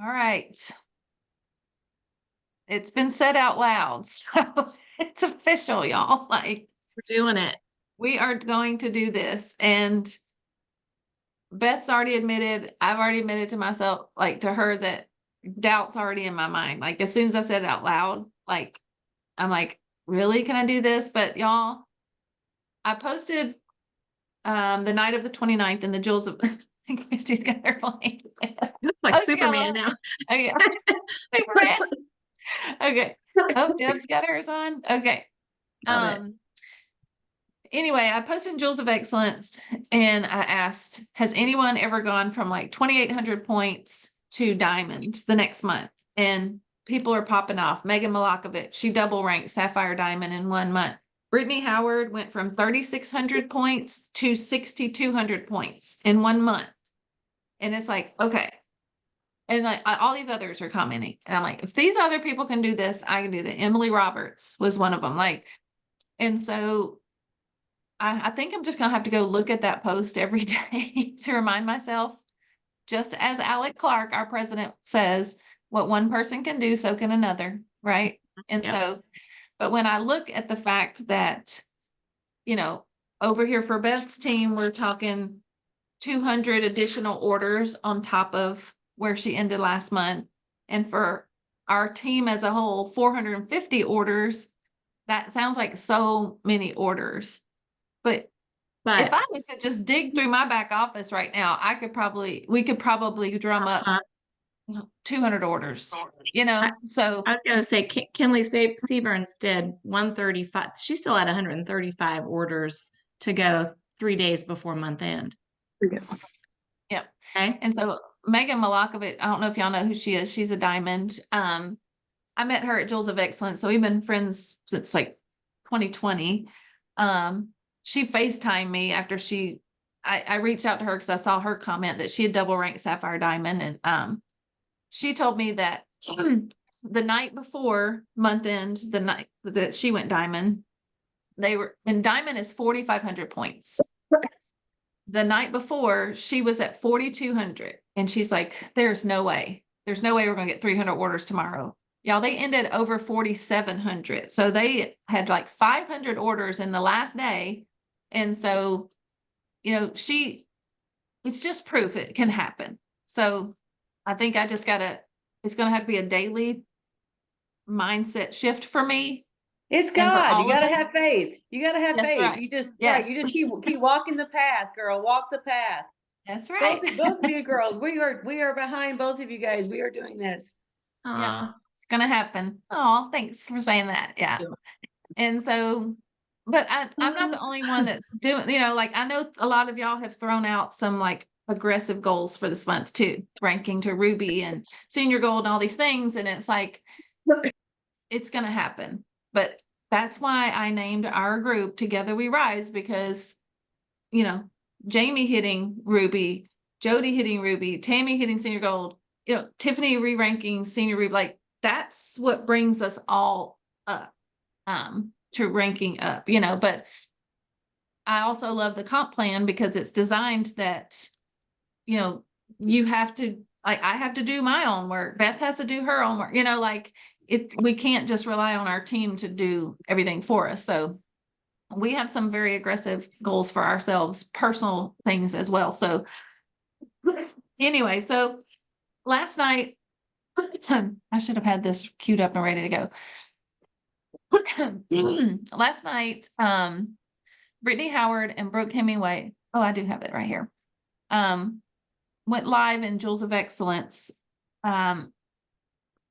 All right. It's been said out loud, so it's official, y'all. Like, We're doing it. we are going to do this. And Beth's already admitted, I've already admitted to myself, like to her, that doubt's already in my mind. Like, as soon as I said it out loud, like, I'm like, really? Can I do this? But y'all, I posted the night of the 29th in the Jewels of Christy's got her plane. Looks like Oh, she got Superman one. now. Oh, yeah. Superman. Okay. Oh, Deb's got hers on. Okay. Love it. Anyway, I posted in Jewels of Excellence and I asked, has anyone ever gone from like 2,800 points to diamond the next month? And people are popping off. Megan Malakovich, she double ranked Sapphire Diamond in 1 month. Brittany Howard went from 3,600 points to 6,200 points in 1 month. And it's like, okay. And like all these others are commenting. And I'm like, if these other people can do this, I can do that. Emily Roberts was one of them. Like, and so I think I'm just gonna have to go look at that post every day to remind myself, just as Alec Clark, our president, says, what one person can do, so can another, right? And Yep. so, but when I look at the fact that, you know, over here for Beth's team, we're talking 200 additional orders on top of where she ended last month. And for our team as a whole, 450 orders. That sounds like so many orders. But if I was to just dig through my back office right now, we could probably drum up 200 orders, so. I was going to say, Kinley Seaburns did 135. She still had 135 orders to go 3 days before month end. Yep. Okay. And so Megan Malakovich, I don't know if y'all know who she is. She's a diamond. I met her at Jewels of Excellence. So we've been friends since like 2020. She FaceTimed me after I reached out to her because I saw her comment that she had double ranked Sapphire Diamond. And she told me that the night before month end, the night that she went diamond, and diamond is 4,500 points. The night before, she was at 4,200. And she's like, there's no way we're going to get 300 orders tomorrow. Y'all, they ended over 4,700. So they had like 500 orders in the last day. And so, it's just proof it can happen. So I think I just it's going to have to be a daily mindset shift for me. It's for God. all You of gotta us. have faith. You gotta have That's faith. right. You just Yes. you just keep walking the path, girl. Walk the path. That's right. Both of you girls, we are behind both of you guys. We are doing this. Yeah, it's gonna happen. Oh, thanks for saying that. Yeah. And so, but I'm not the only one that's doing, like I know a lot of y'all have thrown out some like aggressive goals for this month too, ranking to Ruby and senior gold and all these things. And it's like, it's gonna happen. But that's why I named our group Together We Rise, because, Jamie hitting Ruby, Jody hitting Ruby, Tammy hitting senior gold, Tiffany re-ranking senior Ruby, like that's what brings us all up to ranking up, but I also love the comp plan because it's designed that, you have to, like, I have to do my own work. Beth has to do her own work, like we can't just rely on our team to do everything for us. So we have some very aggressive goals for ourselves, personal things as well. So anyway, so last night, I should have had this queued up and ready to go. Last night, Brittany Howard and Brooke Hemingway, oh, I do have it right here, went live in Jewels of Excellence.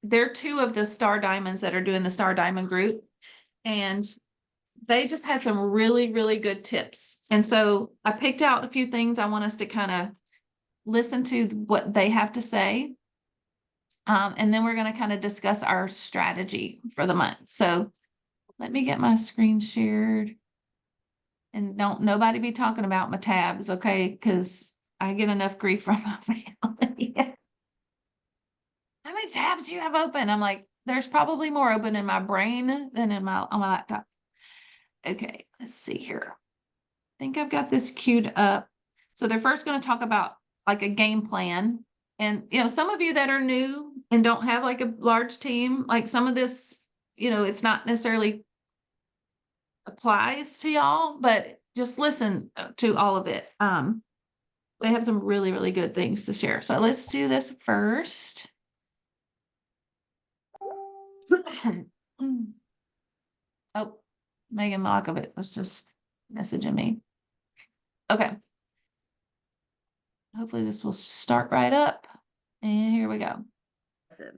They're two of the Star Diamonds that are doing the Star Diamond group. And they just had some really, really good tips. And so I picked out a few things I want us to kind of listen to what they have to say. And then we're going to kind of discuss our strategy for the month. So let me get my screen shared. And don't nobody be talking about my tabs, okay? Because I get enough grief from my family. How many tabs do you have open? I'm like, there's probably more open in my brain than on my laptop. Okay, let's see here. I think I've got this queued up. So they're first going to talk about like a game plan. And, you know, some of you that are new and don't have like a large team, like some of this, you know, it's not necessarily applies to y'all, but just listen to all of it. They have some really, really good things to share. So let's do this first. Oh, Megan Malkovich was just messaging me. Okay. Hopefully this will start right up. And here we go.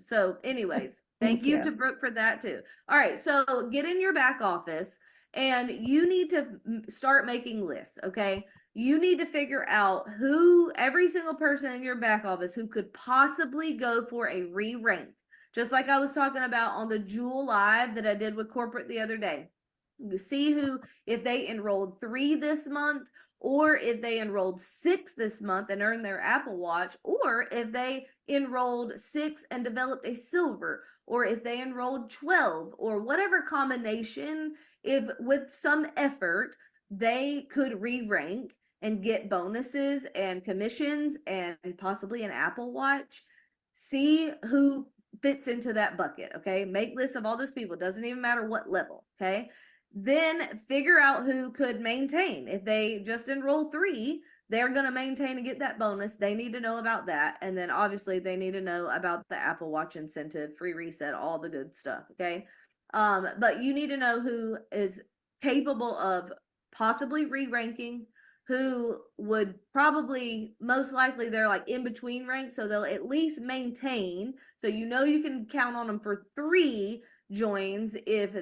So anyways, Thank thank you you. to Brooke for that too. All right, so get in your back office and you need to start making lists, okay? You need to figure out who, every single person in your back office who could possibly go for a re-rank. Just like I was talking about on the Jewel Live that I did with corporate the other day. You see who, if they enrolled 3 this month, or if they enrolled 6 this month and earned their Apple Watch, or if they enrolled 6 and developed a silver, or if they enrolled 12, or whatever combination, if with some effort they could re-rank and get bonuses and commissions and possibly an Apple Watch. See who fits into that bucket, okay? Make lists of all those people, doesn't even matter what level, okay? Then figure out who could maintain. If they just enroll 3, they're going to maintain and get that bonus. They need to know about that. And then obviously they need to know about the Apple Watch incentive, free reset, all the good stuff. Okay. But you need to know who is capable of possibly re-ranking, who would probably most likely they're like in between ranks. So they'll at least maintain. So you know you can count on them for 3 joins if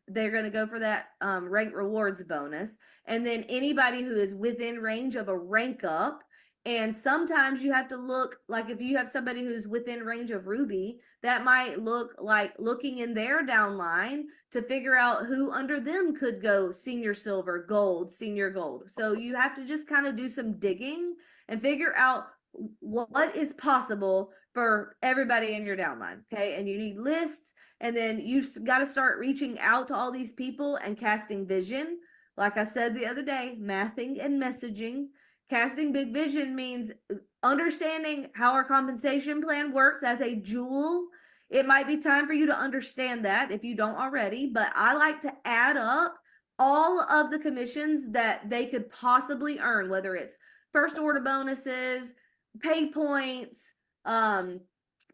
they're going to go for that rank rewards bonus. And then anybody who is within range of a rank up. And sometimes you have to look, like if you have somebody who's within range of Ruby, that might look like looking in their downline to figure out who under them could go senior silver, gold, senior gold. So you have to just kind of do some digging and figure out what is possible for everybody in your downline. Okay. And you need lists, and then you got to start reaching out to all these people and casting vision. Like I said the other day, mathing and messaging. Casting big vision means understanding how our compensation plan works as a Jewel. It might be time for you to understand that if you don't already, but I like to add up all of the commissions that they could possibly earn, whether it's first order bonuses, pay points,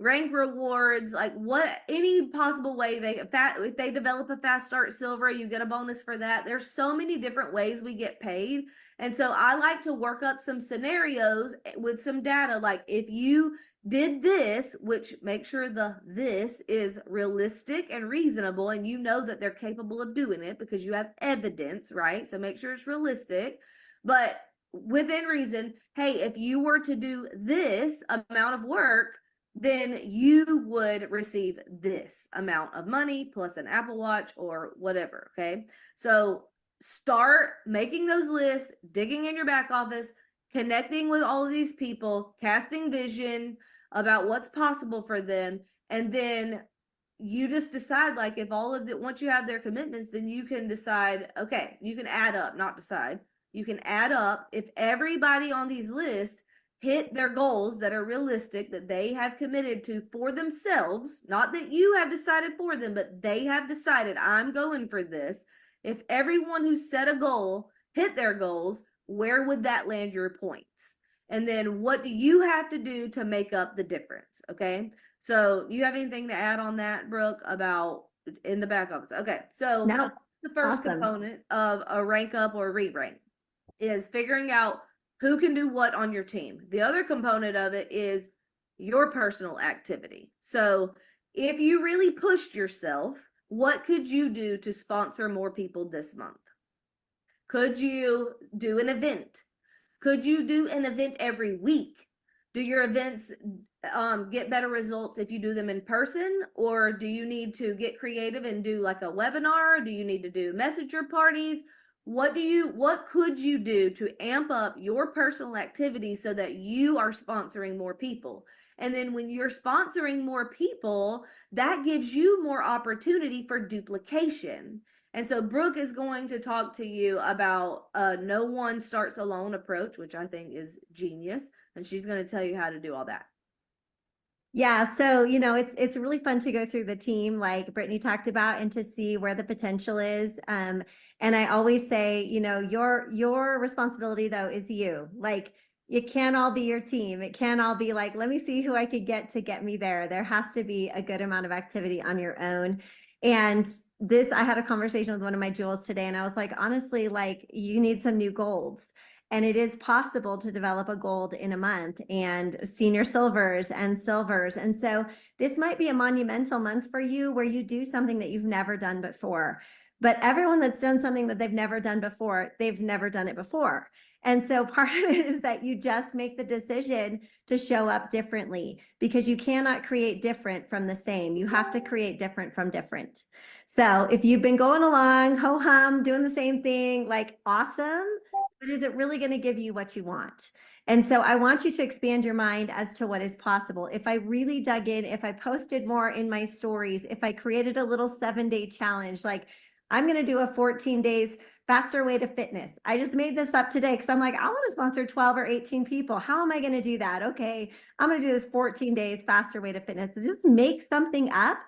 rank rewards, like what, any possible way if they develop a fast start silver, you get a bonus for that. There's so many different ways we get paid. And so I like to work up some scenarios with some data. Like if you did this, which make sure this is realistic and reasonable, and you know that they're capable of doing it because you have evidence, right? So make sure it's realistic, but within reason. Hey, if you were to do this amount of work, then you would receive this amount of money plus an Apple Watch or whatever. Okay. So start making those lists, digging in your back office, connecting with all of these people, casting vision about what's possible for them. And then you just decide, like, if all of it, once you have their commitments, then you can decide, okay, you can add up, not decide. You can add up if everybody on these lists hit their goals that are realistic, that they have committed to for themselves, not that you have decided for them, but they have decided, I'm going for this. If everyone who set a goal hit their goals, where would that land your points? And then what do you have to do to make up the difference? Okay. So you have anything to add on that, Brooke, about in the back office? Okay. So No, the first awesome. component of a rank up or re-rank is figuring out who can do what on your team. The other component of it is your personal activity. So if you really pushed yourself, what could you do to sponsor more people this month? Could you do an event? Could you do an event every week? Do your events get better results if you do them in person, or do you need to get creative and do like a webinar? Do you need to do messenger parties? What could you do to amp up your personal activity so that you are sponsoring more people? And then when you're sponsoring more people, that gives you more opportunity for duplication. And so Brooke is going to talk to you about a no one starts alone approach, which I think is genius. And she's going to tell you how to do all that. Yeah, so it's really fun to go through the team like Brittany talked about and to see where the potential is. And I always say, your responsibility though is you. Like it can't all be your team. It can't all be like, let me see who I could get to get me there. There has to be a good amount of activity on your own. And I had a conversation with one of my jewels today, and I was like, honestly, like you need some new goals. And it is possible to develop a gold in a month and senior silvers and silvers. And so this might be a monumental month for you where you do something that you've never done before. But everyone that's done something that they've never done before, they've never done it before. And so part of it is that you just make the decision to show up differently, because you cannot create different from the same. You have to create different from different. So if you've been going along, ho hum, doing the same thing, like awesome, but is it really going to give you what you want? And so I want you to expand your mind as to what is possible. If I really dug in, if I posted more in my stories, if I created a little 7-day challenge, like I'm going to do a 14 days faster way to fitness. I just made this up today because I'm like, I want to sponsor 12 or 18 people. How am I going to do that? Okay, I'm going to do this 14 days faster way to fitness. So just make something up,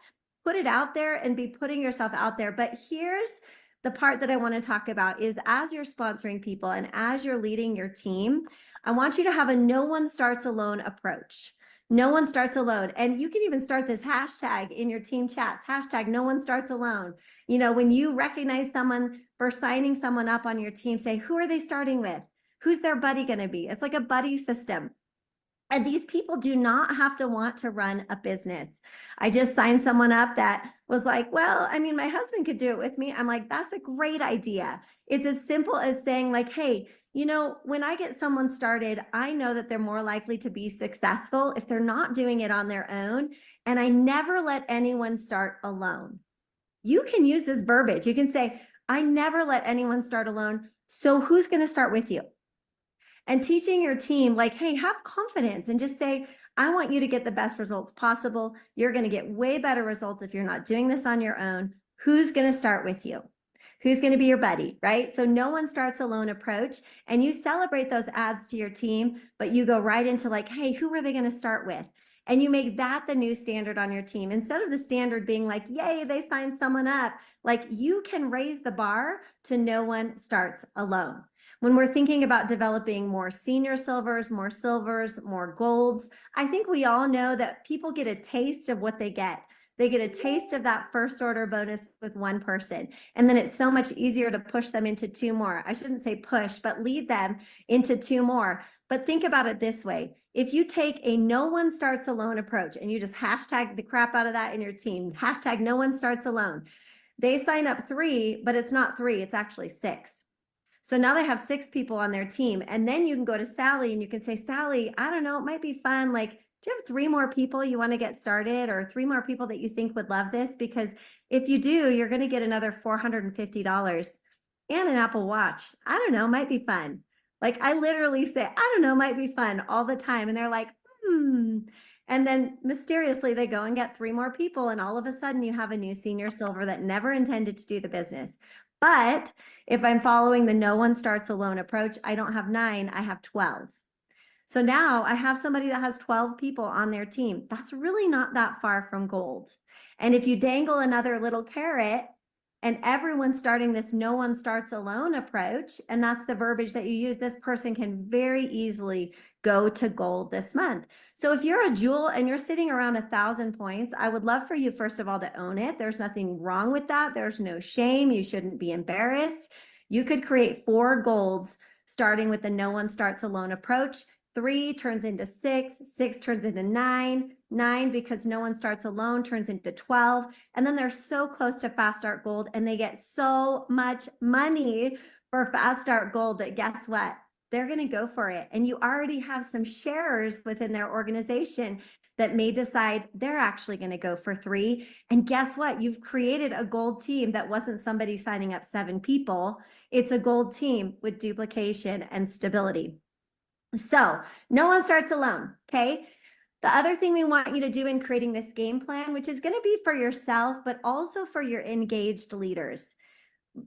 put it out there, and be putting yourself out there. But here's the part that I want to talk about is as you're sponsoring people and as you're leading your team, I want you to have a no one starts alone approach. No one starts alone. And you can even start this hashtag in your team chats, hashtag no one starts alone. When you recognize someone for signing someone up on your team, say, who are they starting with? Who's their buddy going to be? It's like a buddy system. And these people do not have to want to run a business. I just signed someone up that was like, well, I mean, my husband could do it with me. I'm like, that's a great idea. It's as simple as saying like, hey, when I get someone started, I know that they're more likely to be successful if they're not doing it on their own. And I never let anyone start alone. You can use this verbiage. You can say, I never let anyone start alone. So who's going to start with you? And teaching your team like, hey, have confidence and just say, I want you to get the best results possible. You're going to get way better results if you're not doing this on your own. Who's going to start with you? Who's going to be your buddy, right? So no one starts alone approach, and you celebrate those ads to your team, but you go right into like, hey, who are they going to start with? And you make that the new standard on your team. Instead of the standard being like, yay, they signed someone up, like you can raise the bar to no one starts alone. When we're thinking about developing more senior silvers, more golds, I think we all know that people get a taste of what they get. They get a taste of that first order bonus with one person. And then it's so much easier to push them into 2 more. I shouldn't say push, but lead them into 2 more. But think about it this way. If you take a no one starts alone approach and you just hashtag the crap out of that in your team, hashtag no one starts alone, they sign up 3, but it's not 3, it's actually 6. So now they have 6 people on their team. And then you can go to Sally and you can say, Sally, I don't know, it might be fun. Like, do you have 3 more people you want to get started, or 3 more people that you think would love this? Because if you do, you're going to get another $450 and an Apple Watch. I don't know, might be fun. Like I literally say, I don't know, might be fun all the time. And they're like, And then mysteriously they go and get 3 more people. And all of a sudden you have a new senior silver that never intended to do the business. But if I'm following the no one starts alone approach, I don't have 9, I have 12. So now I have somebody that has 12 people on their team. That's really not that far from gold. And if you dangle another little carrot and everyone's starting this no one starts alone approach, and that's the verbiage that you use, this person can very easily go to gold this month. So if you're a jewel and you're sitting around 1,000 points, I would love for you, first of all, to own it. There's nothing wrong with that. There's no shame. You shouldn't be embarrassed. You could create 4 golds starting with the no one starts alone approach. 3 turns into 6, 6 turns into 9, 9 because no one starts alone turns into 12. And then they're so close to Fast Start Gold and they get so much money for Fast Start Gold that guess what? They're going to go for it. And you already have some sharers within their organization that may decide they're actually going to go for 3. And guess what? You've created a gold team that wasn't somebody signing up 7 people. It's a gold team with duplication and stability. So no one starts alone, okay? The other thing we want you to do in creating this game plan, which is going to be for yourself, but also for your engaged leaders.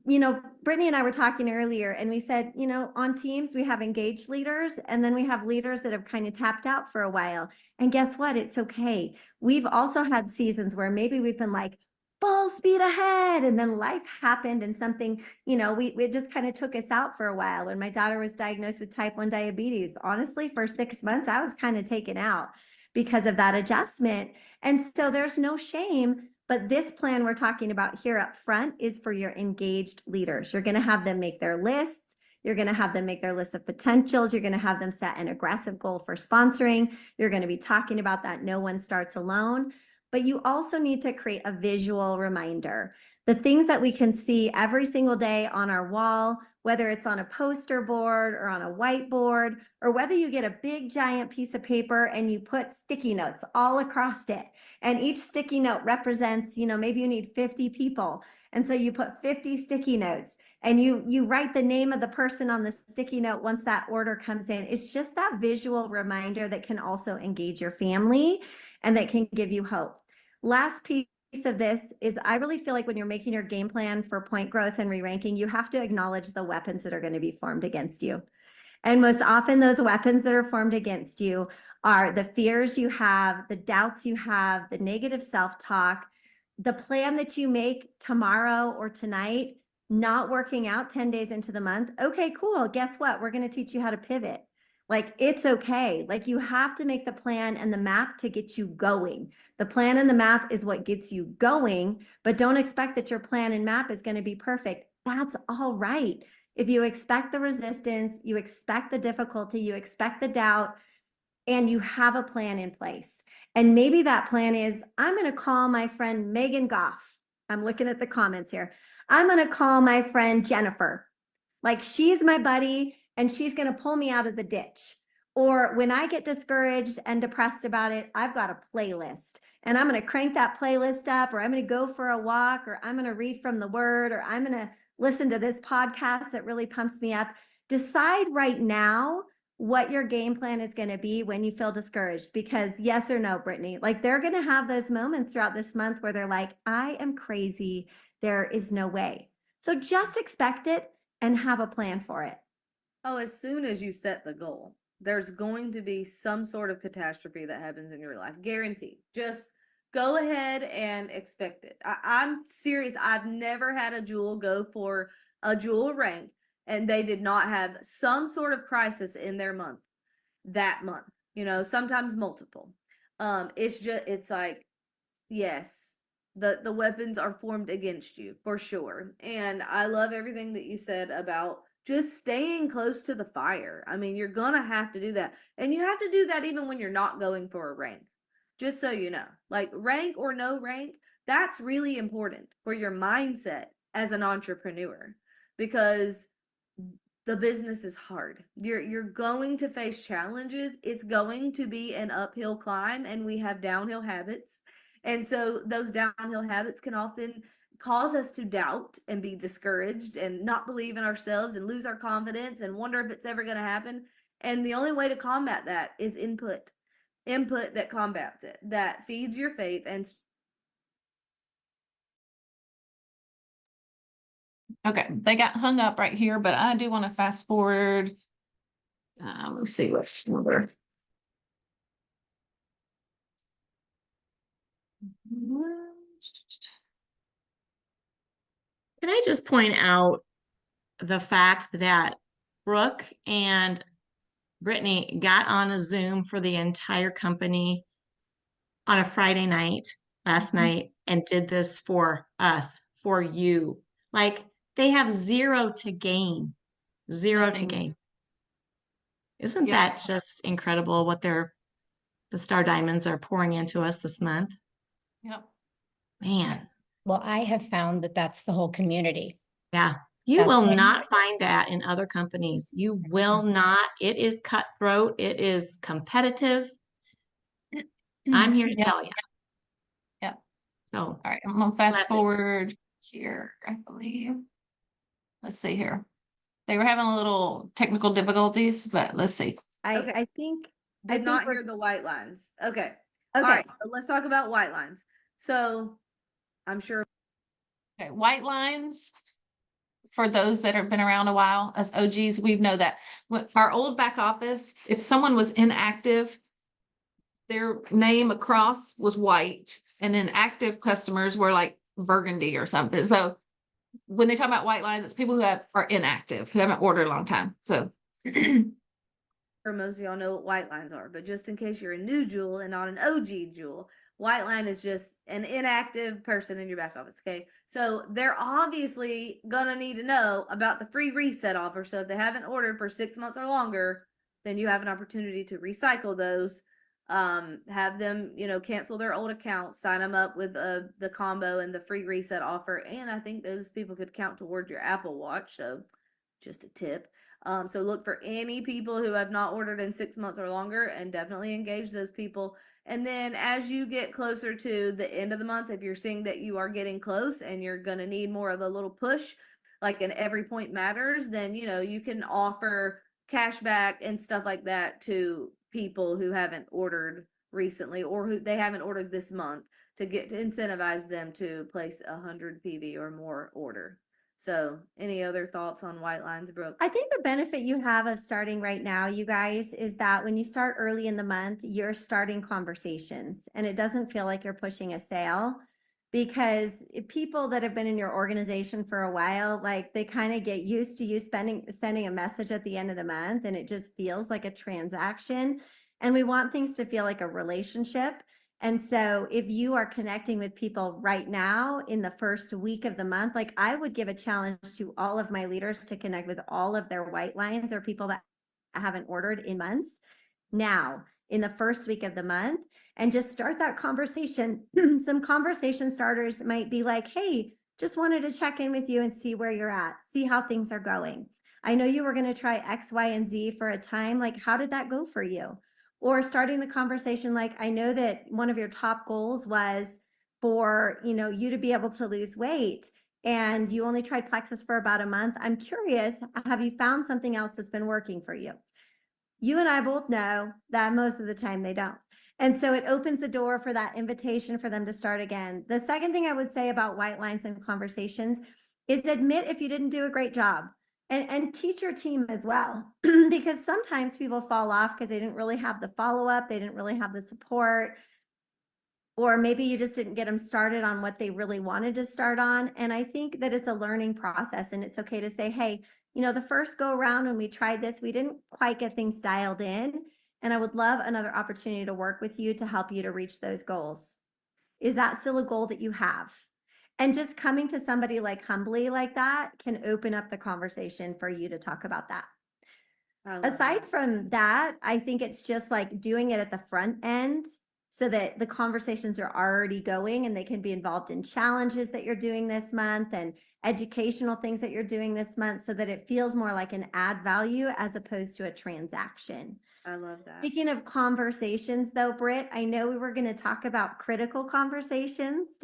Brittany and I were talking earlier and we said, on teams, we have engaged leaders and then we have leaders that have kind of tapped out for a while. And guess what? It's okay. We've also had seasons where maybe we've been like full speed ahead and then life happened and something, it just kind of took us out for a while. When my daughter was diagnosed with type 1 diabetes, honestly, for 6 months, I was kind of taken out because of that adjustment. And so there's no shame. But this plan we're talking about here up front is for your engaged leaders. You're going to have them make their lists. You're going to have them make their list of potentials. You're going to have them set an aggressive goal for sponsoring. You're going to be talking about that no one starts alone. But you also need to create a visual reminder. The things that we can see every single day on our wall, whether it's on a poster board or on a whiteboard, or whether you get a big giant piece of paper and you put sticky notes all across it. And each sticky note represents, maybe you need 50 people. And so you put 50 sticky notes and you write the name of the person on the sticky note once that order comes in. It's just that visual reminder that can also engage your family and that can give you hope. Last piece of this is I really feel like when you're making your game plan for point growth and re-ranking, you have to acknowledge the weapons that are going to be formed against you. And most often those weapons that are formed against you are the fears you have, the doubts you have, the negative self-talk, the plan that you make tomorrow or tonight, not working out 10 days into the month. Okay, cool. Guess what? We're going to teach you how to pivot. Like, it's okay. Like, you have to make the plan and the map to get you going. The plan and the map is what gets you going, but don't expect that your plan and map is going to be perfect. That's all right. If you expect the resistance, you expect the difficulty, you expect the doubt, and you have a plan in place. And maybe that plan is, I'm going to call my friend Megan Goff. I'm looking at the comments here. I'm going to call my friend Jennifer. Like, she's my buddy and she's going to pull me out of the ditch. Or when I get discouraged and depressed about it, I've got a playlist and I'm going to crank that playlist up, or I'm going to go for a walk, or I'm going to read from the word, or I'm going to listen to this podcast that really pumps me up. Decide right now what your game plan is going to be when you feel discouraged, because yes or no, Brittany, like, they're going to have those moments throughout this month where they're like, I am crazy. There is no way. So just expect it and have a plan for it. Oh, as soon as you set the goal, there's going to be some sort of catastrophe that happens in your life. Guaranteed. Just go ahead and expect it. I'm serious. I've never had a Jewel go for a Jewel rank and they did not have some sort of crisis in their month, that month, sometimes multiple. It's like, yes, the weapons are formed against you for sure. And I love everything that you said about just staying close to the fire. I mean, you're gonna have to do that. And you have to do that even when you're not going for a rank. Just so you know, like, rank or no rank, that's really important for your mindset as an entrepreneur, because the business is hard. You're going to face challenges. It's going to be an uphill climb, and we have downhill habits. And so those downhill habits can often cause us to doubt and be discouraged and not believe in ourselves and lose our confidence and wonder if it's ever going to happen. And the only way to combat that is input that combats it, that feeds your faith. And Okay, they got hung up right here, but I do want to fast forward. Let's see what's number. Can I just point out the fact that Brooke and Brittany got on a Zoom for the entire company on a Friday night last night and did this for us, for you. Like, they have zero to gain. Nothing. Isn't Yep. that just incredible what the Star Diamonds are pouring into us this month? Yep. Man, Well, I have found that that's the whole community. yeah. You That's will what- not find that in other companies. You will not. It is cutthroat. It is competitive. I'm here to Yep. tell you. Yep. So, All right, I'm gonna fast Blessings. forward here, I believe. Let's see here. They were having a little technical difficulties, but let's see. Okay. I think did not we're- hear the white lines. Okay. Okay. All right. So let's talk about white lines. So I'm sure Okay, white lines. for those that have been around a while, as OGs, we know that our old back office, if someone was inactive, their name across was white, and then active customers were like burgundy or something. So when they talk about white lines, it's people who are inactive, who haven't ordered a long time. So Or most of y'all know what white lines are, but just in case you're a new Jewel and not an OG Jewel, white line is just an inactive person in your back office. Okay. So they're obviously gonna need to know about the free reset offer. So if they haven't ordered for 6 months or longer, then you have an opportunity to recycle those. Have them, cancel their old account, sign them up with the combo and the free reset offer. And I think those people could count towards your Apple Watch. So just a tip. So look for any people who have not ordered in 6 months or longer, and definitely engage those people. And then as you get closer to the end of the month, if you're seeing that you are getting close and you're going to need more of a little push, like an every point matters, then, you can offer cash back and stuff like that to people who haven't ordered recently, or who they haven't ordered this month, to incentivize them to place 100 PV or more order. So any other thoughts on white lines, Brooke? I think the benefit you have of starting right now, you guys, is that when you start early in the month, you're starting conversations and it doesn't feel like you're pushing a sale, because people that have been in your organization for a while, like they kind of get used to you sending a message at the end of the month, and it just feels like a transaction. And we want things to feel like a relationship. And so if you are connecting with people right now in the first week of the month, like I would give a challenge to all of my leaders to connect with all of their white lines or people that haven't ordered in months now in the first week of the month, and just start that conversation. Some conversation starters might be like, hey, just wanted to check in with you and see where you're at, see how things are going. I know you were going to try X, Y, and Z for a time. Like, how did that go for you? Or starting the conversation like, I know that one of your top goals was for, you to be able to lose weight, and you only tried Plexus for about a month. I'm curious, have you found something else that's been working for you? You and I both know that most of the time they don't. And so it opens the door for that invitation for them to start again. The second thing I would say about white lines and conversations is admit if you didn't do a great job. And teach your team as well, because sometimes people fall off because they didn't really have the follow-up, they didn't really have the support, or maybe you just didn't get them started on what they really wanted to start on. And I think that it's a learning process, and it's okay to say, hey, the first go around when we tried this, we didn't quite get things dialed in, and I would love another opportunity to work with you to help you to reach those goals. Is that still a goal that you have? And just coming to somebody like humbly like that can open up the conversation for you to talk about that. Aside from that, I think it's just like doing it at the front end so that the conversations are already going and they can be involved in challenges that you're doing this month and educational things that you're doing this month, so that it feels more like an add value as opposed to a transaction. I love that. Speaking of conversations though, Britt, I know we were going to talk about critical conversations.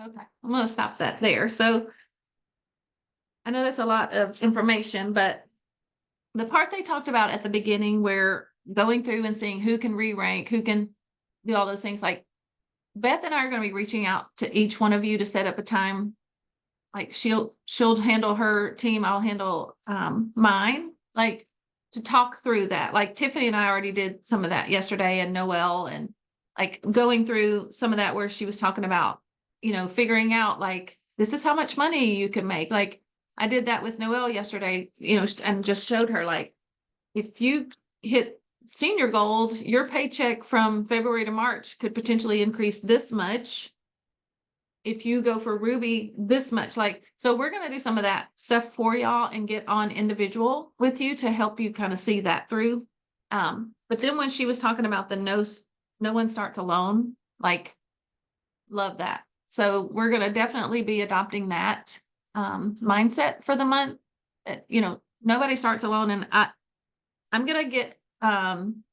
okay, I'm gonna stop that there. So I know that's a lot of information, but the part they talked about at the beginning, where going through and seeing who can re-rank, who can do all those things, like Beth and I are going to be reaching out to each one of you to set up a time. Like she'll handle her team, I'll handle mine, like to talk through that. Like Tiffany and I already did some of that yesterday, and Noelle, and like going through some of that where she was talking about, figuring out like, this is how much money you can make. Like I did that with Noelle yesterday, and just showed her, like, if you hit senior gold, your paycheck from February to March could potentially increase this much. If you go for Ruby, this much. Like, so we're going to do some of that stuff for y'all and get on individual with you to help you kind of see that through. But then when she was talking about the no one starts alone, like, love that. So we're going to definitely be adopting that mindset for the month. Nobody starts alone. And I'm going to get,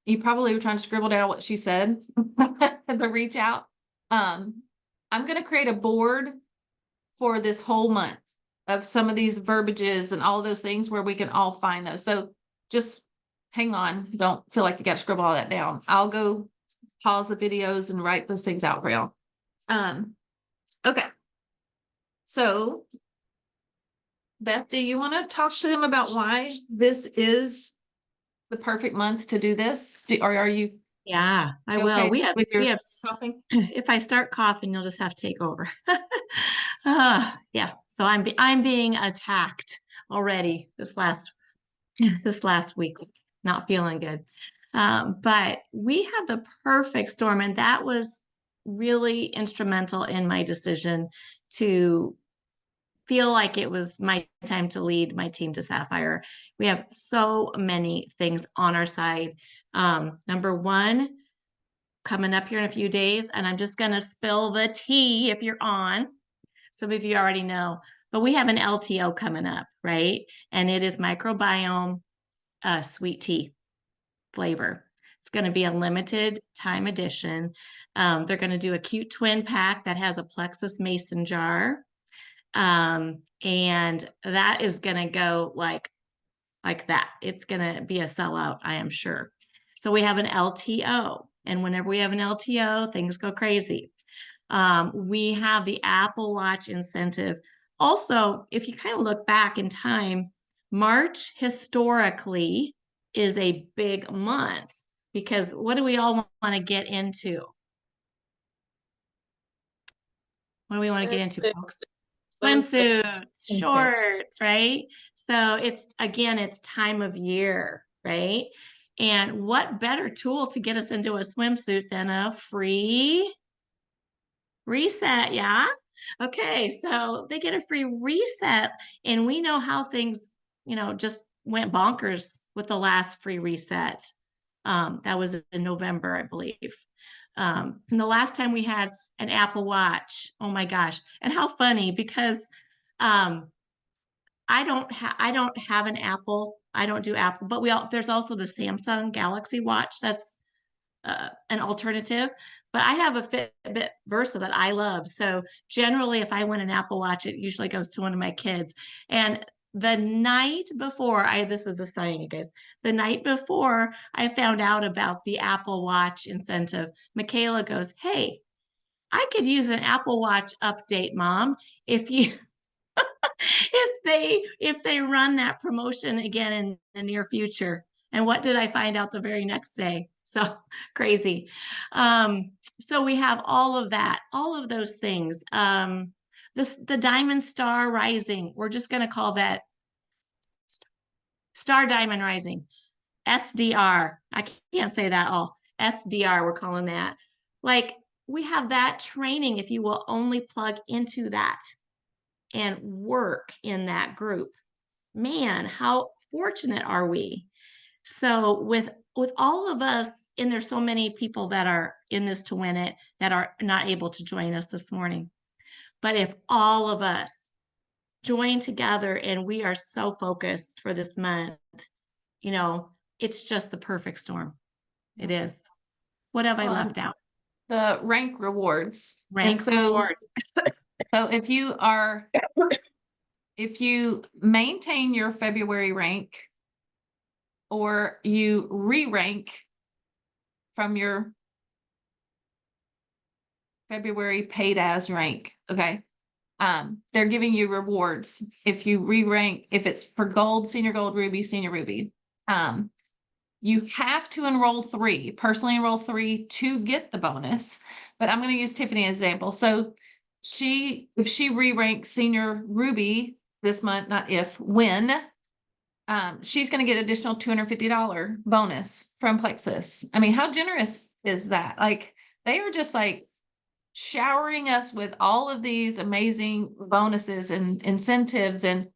you probably were trying to scribble down what she said, the reach out. I'm going to create a board for this whole month of some of these verbiages and all those things where we can all find those. So just hang on. Don't feel like you got to scribble all that down. I'll go pause the videos and write those things out for y'all. Okay. So Beth, do you want to talk to them about why this is the perfect month to do this? Or are you Yeah, I okay will. with your coughing. If I start coughing, you'll just have to take over. Yeah. So I'm being attacked already this last week, not feeling good. But we have the perfect storm, and that was really instrumental in my decision to feel like it was my time to lead my team to Sapphire. We have so many things on our side. Number one, coming up here in a few days, and I'm just going to spill the tea if you're on. Some of you already know, but we have an LTO coming up, right? And it is microbiome sweet tea flavor. It's going to be a limited time edition. They're going to do a cute twin pack that has a Plexus mason jar. And that is going to go like that. It's going to be a sellout, I am sure. So we have an LTO, and whenever we have an LTO, things go crazy. We have the Apple Watch incentive. Also, if you kind of look back in time, March historically is a big month because what do we all want to get into? What do we want to get into, folks? Swimsuits, shorts, right? So it's time of year, right? And what better tool to get us into a swimsuit than a free reset? Yeah. Okay. So they get a free reset, and we know how things, just went bonkers with the last free reset. That was in November, I believe. And the last time we had an Apple Watch, oh my gosh. And how funny, because I don't have an Apple. I don't do Apple, but there's also the Samsung Galaxy Watch. That's an alternative, but I have a Fitbit Versa that I love. So generally, if I win an Apple Watch, it usually goes to one of my kids. And the night before, this is a sign, you guys. The night before I found out about the Apple Watch incentive, Michaela goes, "Hey, I could use an Apple Watch update, Mom, if you." if they run that promotion again in the near future. And what did I find out the very next day? So crazy. So we have all of that, all of those things. The Diamond Star Rising, we're just going to call that Star Diamond Rising, SDR. I can't say that all. SDR, we're calling that. Like, we have that training if you will only plug into that and work in that group. Man, how fortunate are we? So with all of us, and there's so many people that are in this to win it that are not able to join us this morning. But if all of us join together and we are so focused for this month, it's just the perfect storm. It is. What have I left out? The rank rewards. Rank rewards. So if you maintain your February rank, or you re-rank from your February paid as rank, okay? They're giving you rewards if you re-rank, if it's for gold, senior gold, ruby, senior ruby. You have to personally enroll 3 to get the bonus, but I'm going to use Tiffany as an example. So if she re-ranks senior ruby this month, when, she's going to get additional $250 bonus from Plexus. I mean, how generous is that? Like, they are just like showering us with all of these amazing bonuses and incentives. And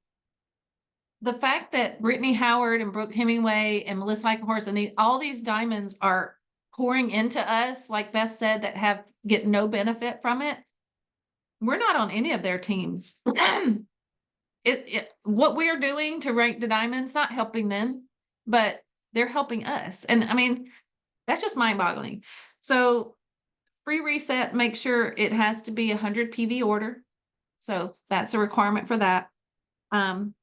the fact that Brittany Howard and Brooke Hemingway and Melissa Eichenhorst and all these diamonds are pouring into us, like Beth said, that get no benefit from it. We're not on any of their teams. What we're doing to rank the diamonds, not helping them, but they're helping us. And I mean, that's just mind-boggling. So free reset, make sure it has to be 100 PV order. So that's a requirement for that. And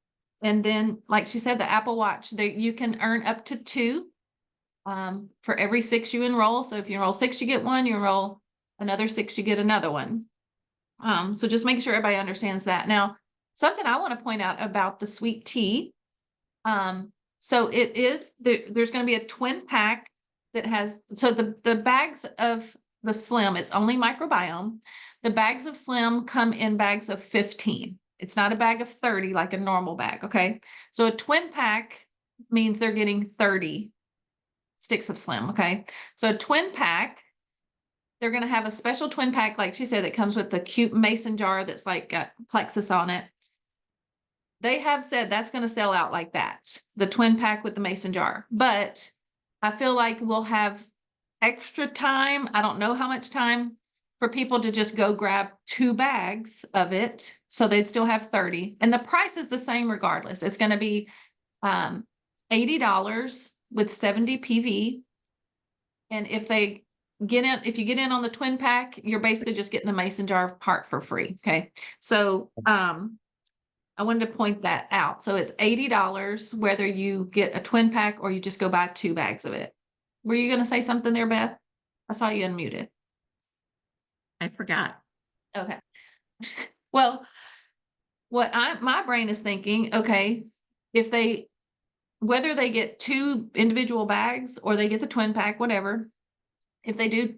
then, like she said, the Apple Watch, you can earn up to 2 for every 6 you enroll. So if you enroll 6, you get 1, you enroll Another 6, you get another one. So just make sure everybody understands that. Now, something I want to point out about the sweet tea. So it is, there's going to be a twin pack that has, so the bags of the Slim, it's only microbiome. The bags of Slim come in bags of 15. It's not a bag of 30 like a normal bag, okay? So a twin pack means they're getting 30 sticks of Slim, okay? So a twin pack, they're going to have a special twin pack, like she said, that comes with the cute mason jar that's like got plexus on it. They have said that's going to sell out like that, the twin pack with the mason jar. But I feel like we'll have extra time. I don't know how much time for people to just go grab 2 bags of it. So they'd still have 30. And the price is the same regardless. It's going to be $80 with 70 PV. And if you get in on the twin pack, you're basically just getting the mason jar part for free. Okay. So, I wanted to point that out. So it's $80 whether you get a twin pack or you just go buy 2 bags of it. Were you going to say something there, Beth? I saw you unmuted. I forgot. Okay. Well, my brain is thinking, okay, whether they get 2 individual bags or they get the twin pack, whatever, if they do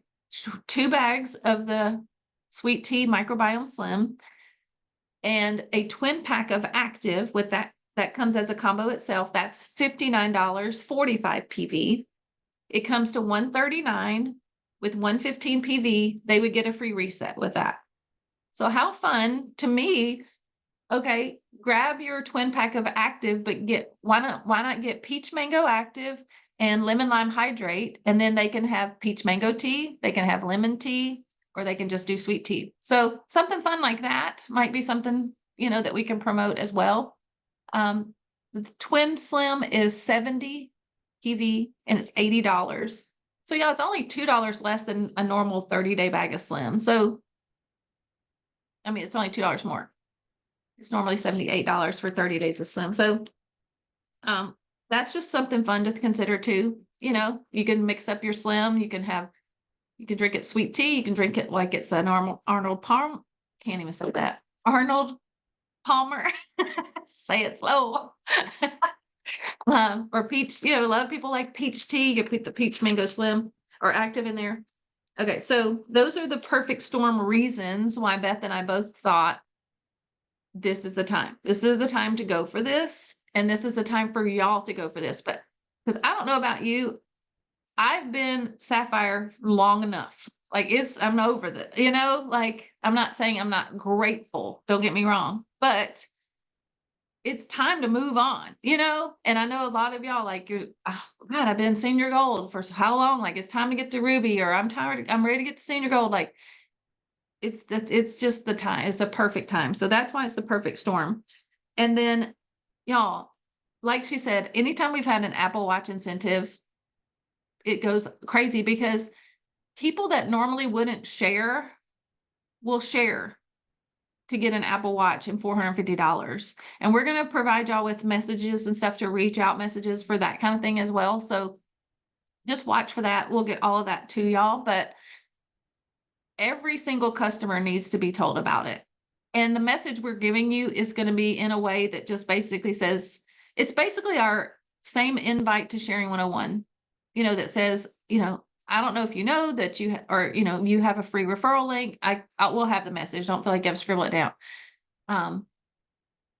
2 bags of the sweet tea microbiome Slim and a twin pack of active with that comes as a combo itself, that's $59, 45 PV. It comes to $139 with 115 PV. They would get a free reset with that. So how fun to me. Okay, grab your twin pack of active, but why not get peach mango active and lemon lime hydrate, and then they can have peach mango tea, they can have lemon tea, or they can just do sweet tea. So something fun like that might be something, that we can promote as well. The twin Slim is 70 PV and it's $80. So yeah, it's only $2 less than a normal 30-day bag of Slim. So, I mean, it's only $2 more. It's normally $78 for 30 days of Slim. So, that's just something fun to consider too. You can mix up your Slim. You can drink it sweet tea. You can drink it like it's a normal Arnold Palmer. Can't even say that. Arnold Palmer. Say it slow. Or peach, a lot of people like peach tea. You put the peach mango Slim or active in there. Okay. So those are the perfect storm reasons why Beth and I both thought this is the time. This is the time to go for this. And this is the time for y'all to go for this. But because I don't know about you, I've been Sapphire long enough. Like I'm over I'm not saying I'm not grateful. Don't get me wrong, but it's time to move on, and I know a lot of y'all oh, God, I've been senior gold for how long? Like it's time to get to Ruby, or I'm tired. I'm ready to get to senior gold. Like it's just the time. It's the perfect time. So that's why it's the perfect storm. And then y'all, like she said, anytime we've had an Apple Watch incentive, it goes crazy because people that normally wouldn't share will share to get an Apple Watch and $450. And we're going to provide y'all with messages and stuff to reach out messages for that kind of thing as well. So just watch for that. We'll get all of that to y'all, but every single customer needs to be told about it. And the message we're giving you is going to be in a way that just basically says, it's basically our same invite to Sharing 101, that says, I don't know if you know that you have a free referral link. I will have the message. Don't feel like you have to scribble it down.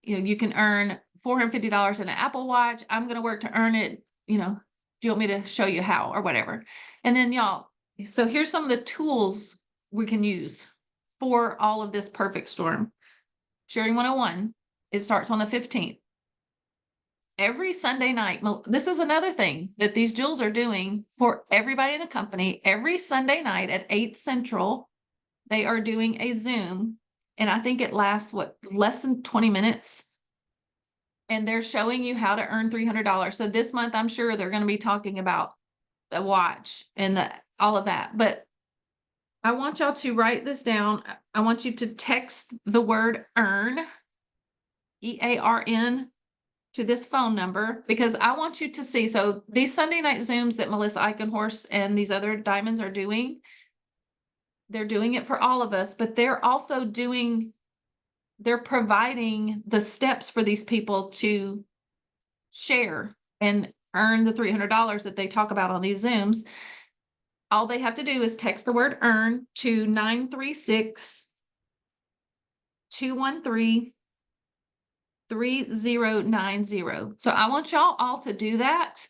You can earn $450 in an Apple Watch. I'm going to work to earn it. Do you want me to show you how or whatever? And then y'all, so here's some of the tools we can use for all of this perfect storm. Sharing 101, it starts on the 15th. Every Sunday night, this is another thing that these jewels are doing for everybody in the company. Every Sunday night at 8 Central, they are doing a Zoom. And I think it lasts, less than 20 minutes. And they're showing you how to earn $300. So this month, I'm sure they're going to be talking about the watch and all of that. But I want y'all to write this down. I want you to text the word earn, EARN, to this phone number, because I want you to see. So these Sunday night Zooms that Melissa Eichenhorst and these other diamonds are doing, they're doing it for all of us, but they're also they're providing the steps for these people to share and earn the $300 that they talk about on these Zooms. All they have to do is text the word earn to 936-213-3090. So I want y'all all to do that.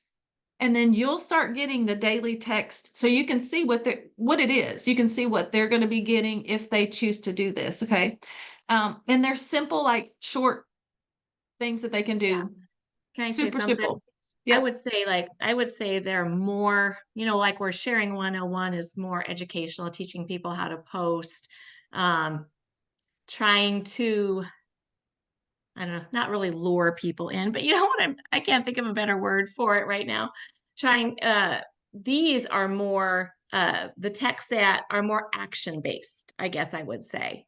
And then you'll start getting the daily text so you can see what it is. You can see what they're going to be getting if they choose to do this. Okay. And there's simple, like short things that they can do. Yeah. Can I say Super something? simple. I Yeah. would say they're more, like where Sharing 101 is more educational, teaching people how to post, trying to, I don't know, not really lure people in, but you know what? I can't think of a better word for it right now. These are more, the texts that are more action based, I guess I would say.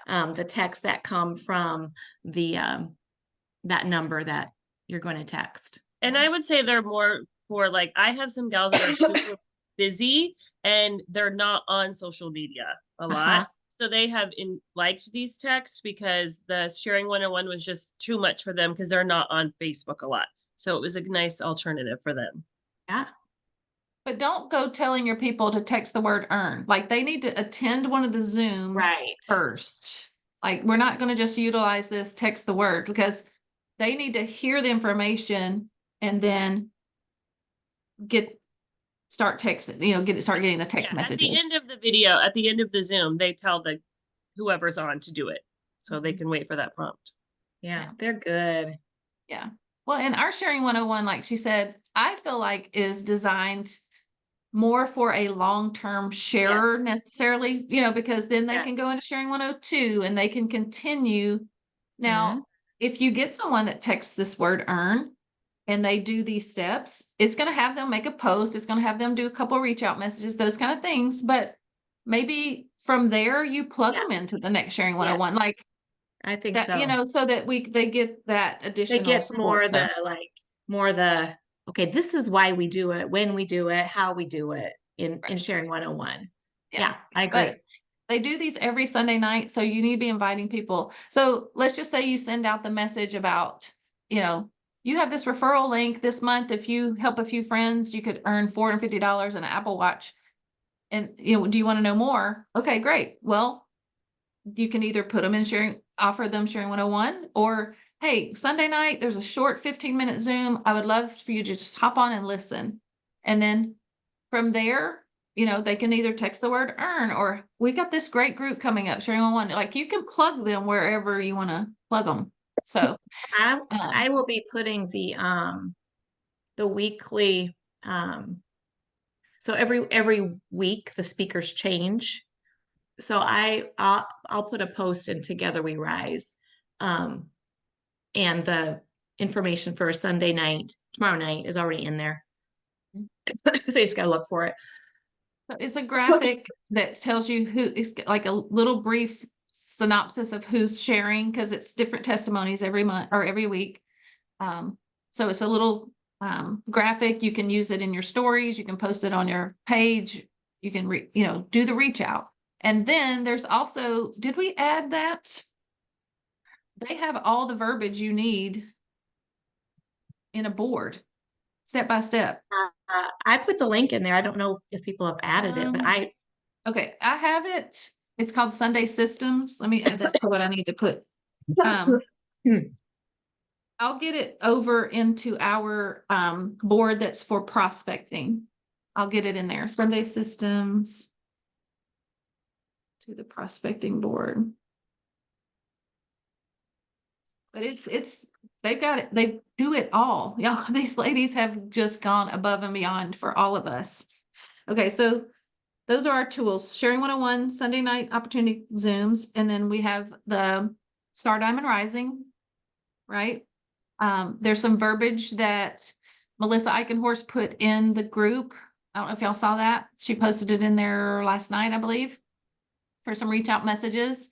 The texts that come from that number that you're going to text. And I would say they're more for like, I have some gals that are super busy and they're not on social media a lot. So they have liked these texts because the Sharing 101 was just too much for them because they're not on Facebook a lot. So it was a nice alternative for them. Yeah. But don't go telling your people to text the word earn. Like they need to attend one of the Zooms Right. first. Like we're not going to just utilize this text the word because they need to hear the information and then start texting, start getting the text messages. At the end of the video, at the end of the Zoom, they tell whoever's on to do it. So they can wait for that prompt. Yeah, they're good. Yeah. Well, and our Sharing 101, like she said, I feel like is designed more for a long-term sharer necessarily, because then they can go Yes. into Sharing 102 and they can continue. Now, if you get someone that texts this word earn and they do these steps, it's going to have them make a post. It's going to have them do a couple of reach out messages, those kind of things. But maybe from there, you plug them into the next Sharing 101. Yes. Like I think that, so. so that they get that additional They get support. okay, this is why we do it, when we do it, how we do it in Sharing 101. Yeah, I agree. But they do these every Sunday night, so you need to be inviting people. So let's just say you send out the message about, you have this referral link this month. If you help a few friends, you could earn $450 and an Apple Watch. And, do you want to know more? Okay, great. Well, you can either put them in offer them Sharing 101, or, hey, Sunday night, there's a short 15-minute Zoom. I would love for you to just hop on and listen. And then from there, they can either text the word earn, or we got this great group coming up, Sharing 101. Like you can plug them wherever you want to plug them. So I will be putting the weekly, so every week the speakers change. So I'll put a post in Together We Rise, and the information for Sunday night, tomorrow night is already in there. So you just gotta look for it. So it's a graphic that tells you who is, like a little brief synopsis of who's sharing, because it's different testimonies every month or every week. So it's a little graphic. You can use it in your stories. You can post it on your page. You can do the reach out. And then there's also, did we add that? They have all the verbiage you need in a board, step by step. I put the link in there. I don't know if people have added it, but okay, I have it. It's called Sunday Systems. Let me add that to what I need to put. I'll get it over into our board that's for prospecting. I'll get it in there. Sunday Systems to the prospecting board. But they've got it. They do it all. Yeah, these ladies have just gone above and beyond for all of us. Okay, so those are our tools. Sharing 101, Sunday night opportunity Zooms, and then we have the Star Diamond Rising, right? There's some verbiage that Melissa Eichenhorst put in the group. I don't know if y'all saw that. She posted it in there last night, I believe, for some reach out messages.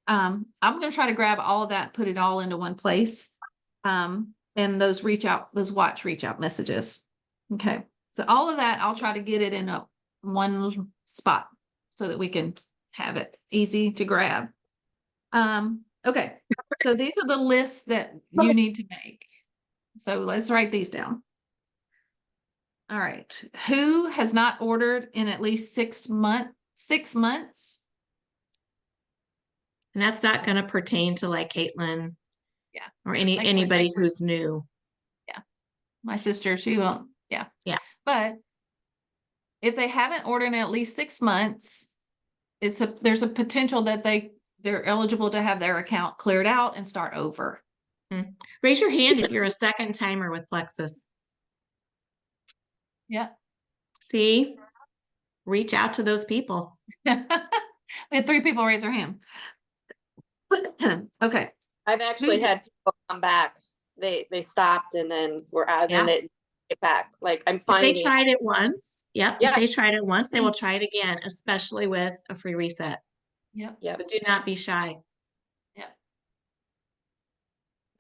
I'm going to try to grab all of that, put it all into one place. And those watch reach out messages. Okay. So all of that, I'll try to get it in one spot so that we can have it easy to grab. Okay, so these are the lists that you need to make. So let's write these down. All right, who has not ordered in at least 6 months? And that's not going to pertain to like Caitlin. Yeah. Or Like- anybody like- who's new. My sister, she won't, yeah. Yeah. But if they haven't ordered in at least 6 months, there's a potential that they're eligible to have their account cleared out and start over. Raise your hand if you're a second timer with Plexus. Yeah. See? Reach out to those people. We had 3 people raise their hand. Okay, I've actually did- had people come back. They stopped and then were out and Yeah. then get back. Like I'm If they finding. tried it once, yep. If Yeah. they tried it once, they will try it again, especially with a free reset. yep, Yep. So do not be shy.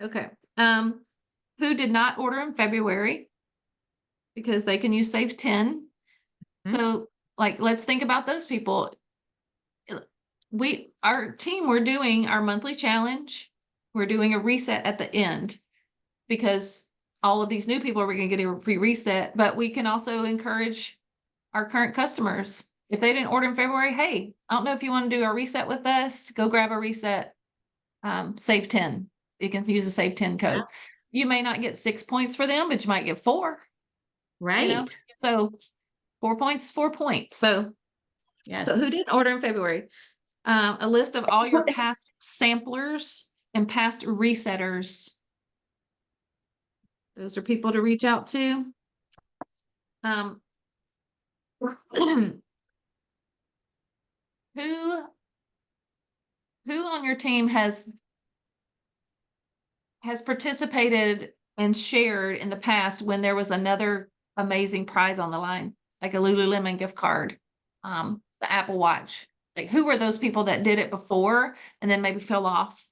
okay. Who did not order in February? Because they can use Save 10. Mhm. So like, let's think about those people. Our team, we're doing our monthly challenge. We're doing a reset at the end because all of these new people are going to get a free reset, but we can also encourage our current customers. If they didn't order in February, hey, I don't know if you want to do a reset with us, go grab a reset. Save 10. You can use the Save 10 code. Yeah. You may not get 6 points for them, but you might get 4. Right. You know? So 4 points, 4 points. So Yes. who didn't order in February? A list of all your past samplers and past resetters. Those are people to reach out to. Who on your team has participated and shared in the past when there was another amazing prize on the line, like a Lululemon gift card, the Apple Watch? Like, who were those people that did it before and then maybe fell off?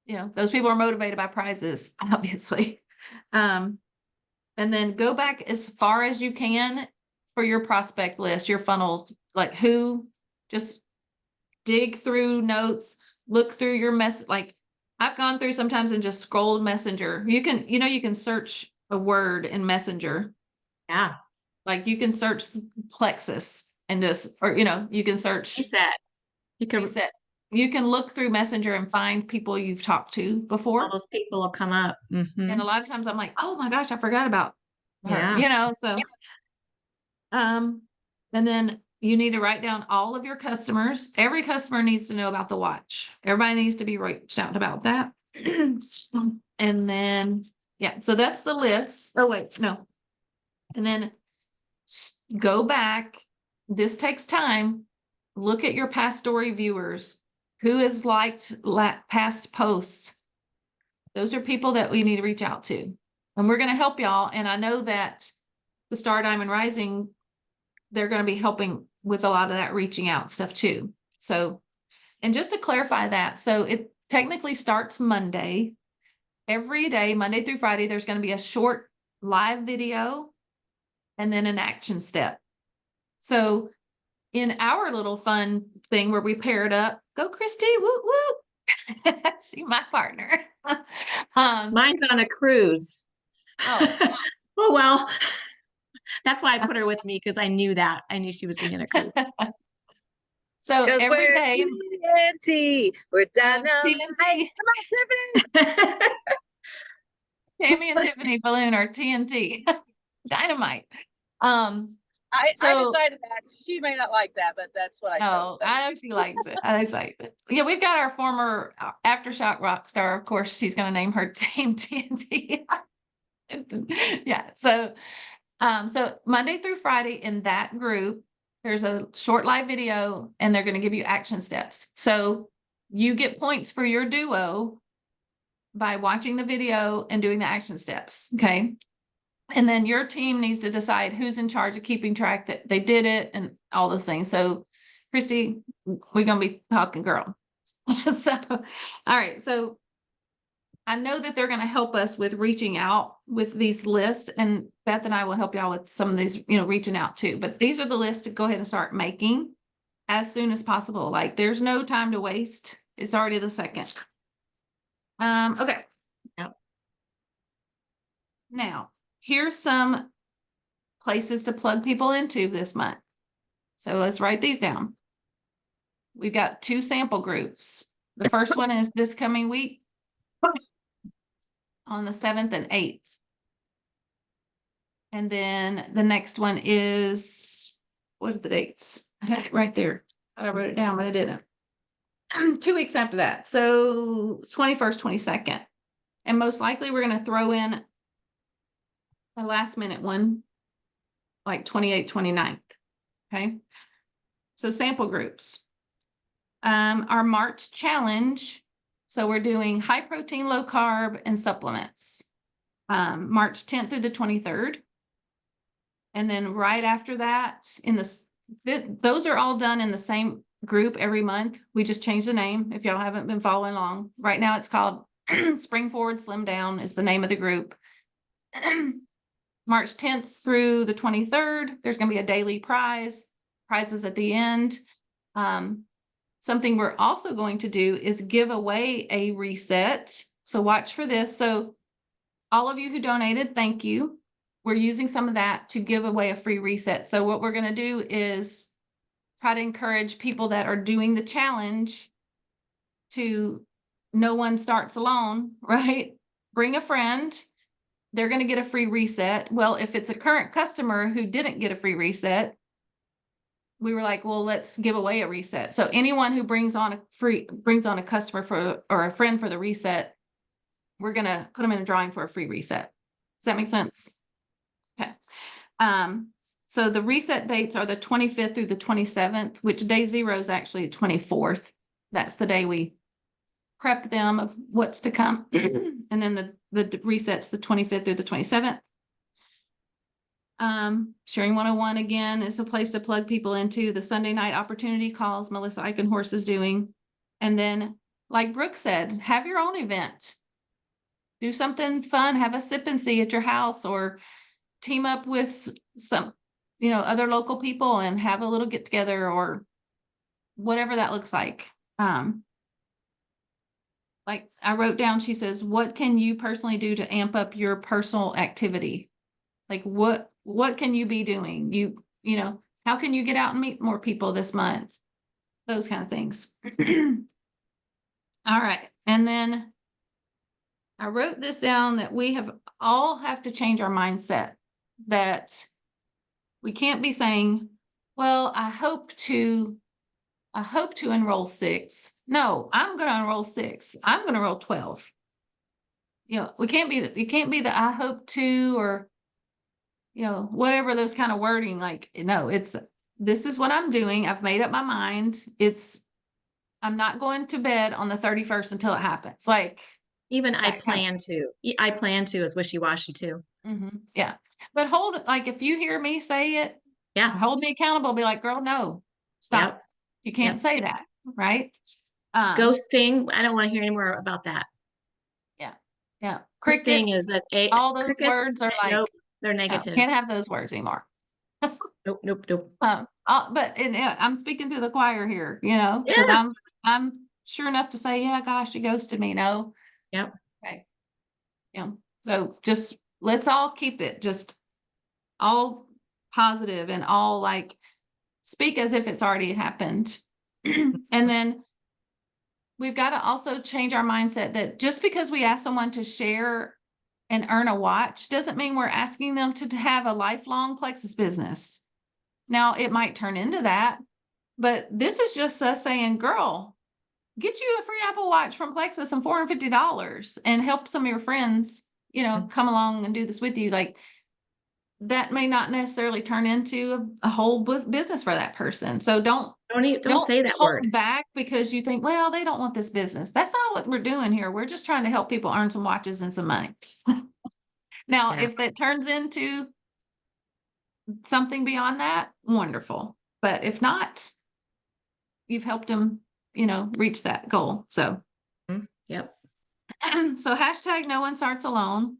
You know, those people are motivated by prizes, obviously. And then go back as far as you can for your prospect list, your funnel, like who, just dig through notes, look through your like I've gone through sometimes and just scrolled Messenger. You can search a word in Messenger. Yeah. Like you can search Plexus and just, or, you can search Reset. You can, reset. You can look through Messenger and find people you've talked to before. all those people will come up. Mhm. And a lot of times I'm like, oh my gosh, I forgot about her, Yeah. so, and then you need to write down all of your customers. Every customer needs to know about the watch. Everybody needs to be reached out about that. And then, yeah, so that's the list. Oh, wait, no. And then go back. This takes time. Look at your past story viewers. Who has liked past posts? Those are people that we need to reach out to. And we're going to help y'all. And I know that the Star Diamond Rising, they're going to be helping with a lot of that reaching out stuff too. So, and just to clarify that, so it technically starts Monday. Every day, Monday through Friday, there's going to be a short live video and then an action step. So in our little fun thing where we pair it up, go Christy, whoop, whoop. She's my partner. Mine's on a cruise. Oh. Oh, well, that's why I put her with me because I knew that. I knew she was going to get a cruise. So every we're day, TNT. We're dynamite. TNT. Come on, Tiffany. Tammy and Tiffany Balloon are TNT. Dynamite. I So- decided that she may not like that, but that's what I chose. Oh, I know she likes it. I know she likes it. Yeah, we've got our former Aftershock rock star. Of course, she's going to name her team TNT. Yeah. So Monday through Friday in that group, there's a short live video and they're going to give you action steps. So you get points for your duo by watching the video and doing the action steps. Okay. And then your team needs to decide who's in charge of keeping track that they did it and all those things. So Christy, we're going to be talking girl. So, all right. So I know that they're going to help us with reaching out with these lists, and Beth and I will help y'all with some of these, reaching out too. But these are the lists to go ahead and start making. as soon as possible. Like there's no time to waste. It's already the 2nd. Okay. Yep. Now, here's some places to plug people into this month. So let's write these down. We've got 2 sample groups. The first one is this coming week on the 7th and 8th. And then the next one is, what are the dates? I had it right there. I wrote it down, but I didn't. 2 weeks after that. So 21st, 22nd. And most likely we're going to throw in a last minute one, like 28th, 29th. Okay. So sample groups. Our March challenge. So we're doing high protein, low carb, and supplements. March 10th through the 23rd. And then right after that, those are all done in the same group every month. We just changed the name if y'all haven't been following along. Right now it's called Spring Forward Slim Down is the name of the group. March 10th through the 23rd, there's going to be a daily prizes at the end. Something we're also going to do is give away a reset. So watch for this. So all of you who donated, thank you. We're using some of that to give away a free reset. So what we're going to do is try to encourage people that are doing the challenge to no one starts alone, right? Bring a friend. They're going to get a free reset. Well, if it's a current customer who didn't get a free reset, we were like, well, let's give away a reset. So anyone who brings on a customer or a friend for the reset, we're going to put them in a drawing for a free reset. Does that make sense? Okay. So the reset dates are the 25th through the 27th, which day 0 is actually the 24th. That's the day we prep them of what's to come. And then the resets the 25th through the 27th. Sharing 101 again is a place to plug people into the Sunday night opportunity calls Melissa Eichenhorst is doing. And then, like Brooke said, have your own event. Do something fun, have a sip and see at your house, or team up with some, other local people and have a little get together, or whatever that looks like. Like I wrote down, she says, what can you personally do to amp up your personal activity? Like what can you be doing? How can you get out and meet more people this month? Those kind of things. All right. And then I wrote this down that we all have to change our mindset, that we can't be saying, well, I hope to enroll 6. No, I'm going to enroll 6. I'm going to enroll 12. It can't be the I hope to, or, whatever those kind of wording, like, no, this is what I'm doing. I've made up my mind. I'm not going to bed on the 31st until it happens. Like, Even I that kind plan to. I plan to is wishy-washy too. yeah. But like, if you hear me say it, Yeah. hold me accountable. Be like, girl, no, stop. Yep. You can't say that, right? Ghosting. I don't want to hear any more about that. Yeah. Ghosting Crickets, is all those crickets, words are like, nope, they're no, negative. can't have those words anymore. Nope. But I'm speaking to the choir here, because Yeah. I'm sure enough to say, yeah, gosh, you ghosted me. No. Yep. Okay. So just let's all keep it just all positive and all like speak as if it's already happened. And then we've got to also change our mindset that just because we ask someone to share and earn a watch doesn't mean we're asking them to have a lifelong Plexus business. Now, it might turn into that, but this is just us saying, girl, get you a free Apple Watch from Plexus and $450 and help some of your friends, come along and do this with you. Like, that may not necessarily turn into a whole business for that person. So don't say that hold word back because you think, well, they don't want this business. That's not what we're doing here. We're just trying to help people earn some watches and some money. Now, if that turns into something beyond that, wonderful. But if not, you've helped them, reach that goal. So, Yep. So hashtag no one starts alone.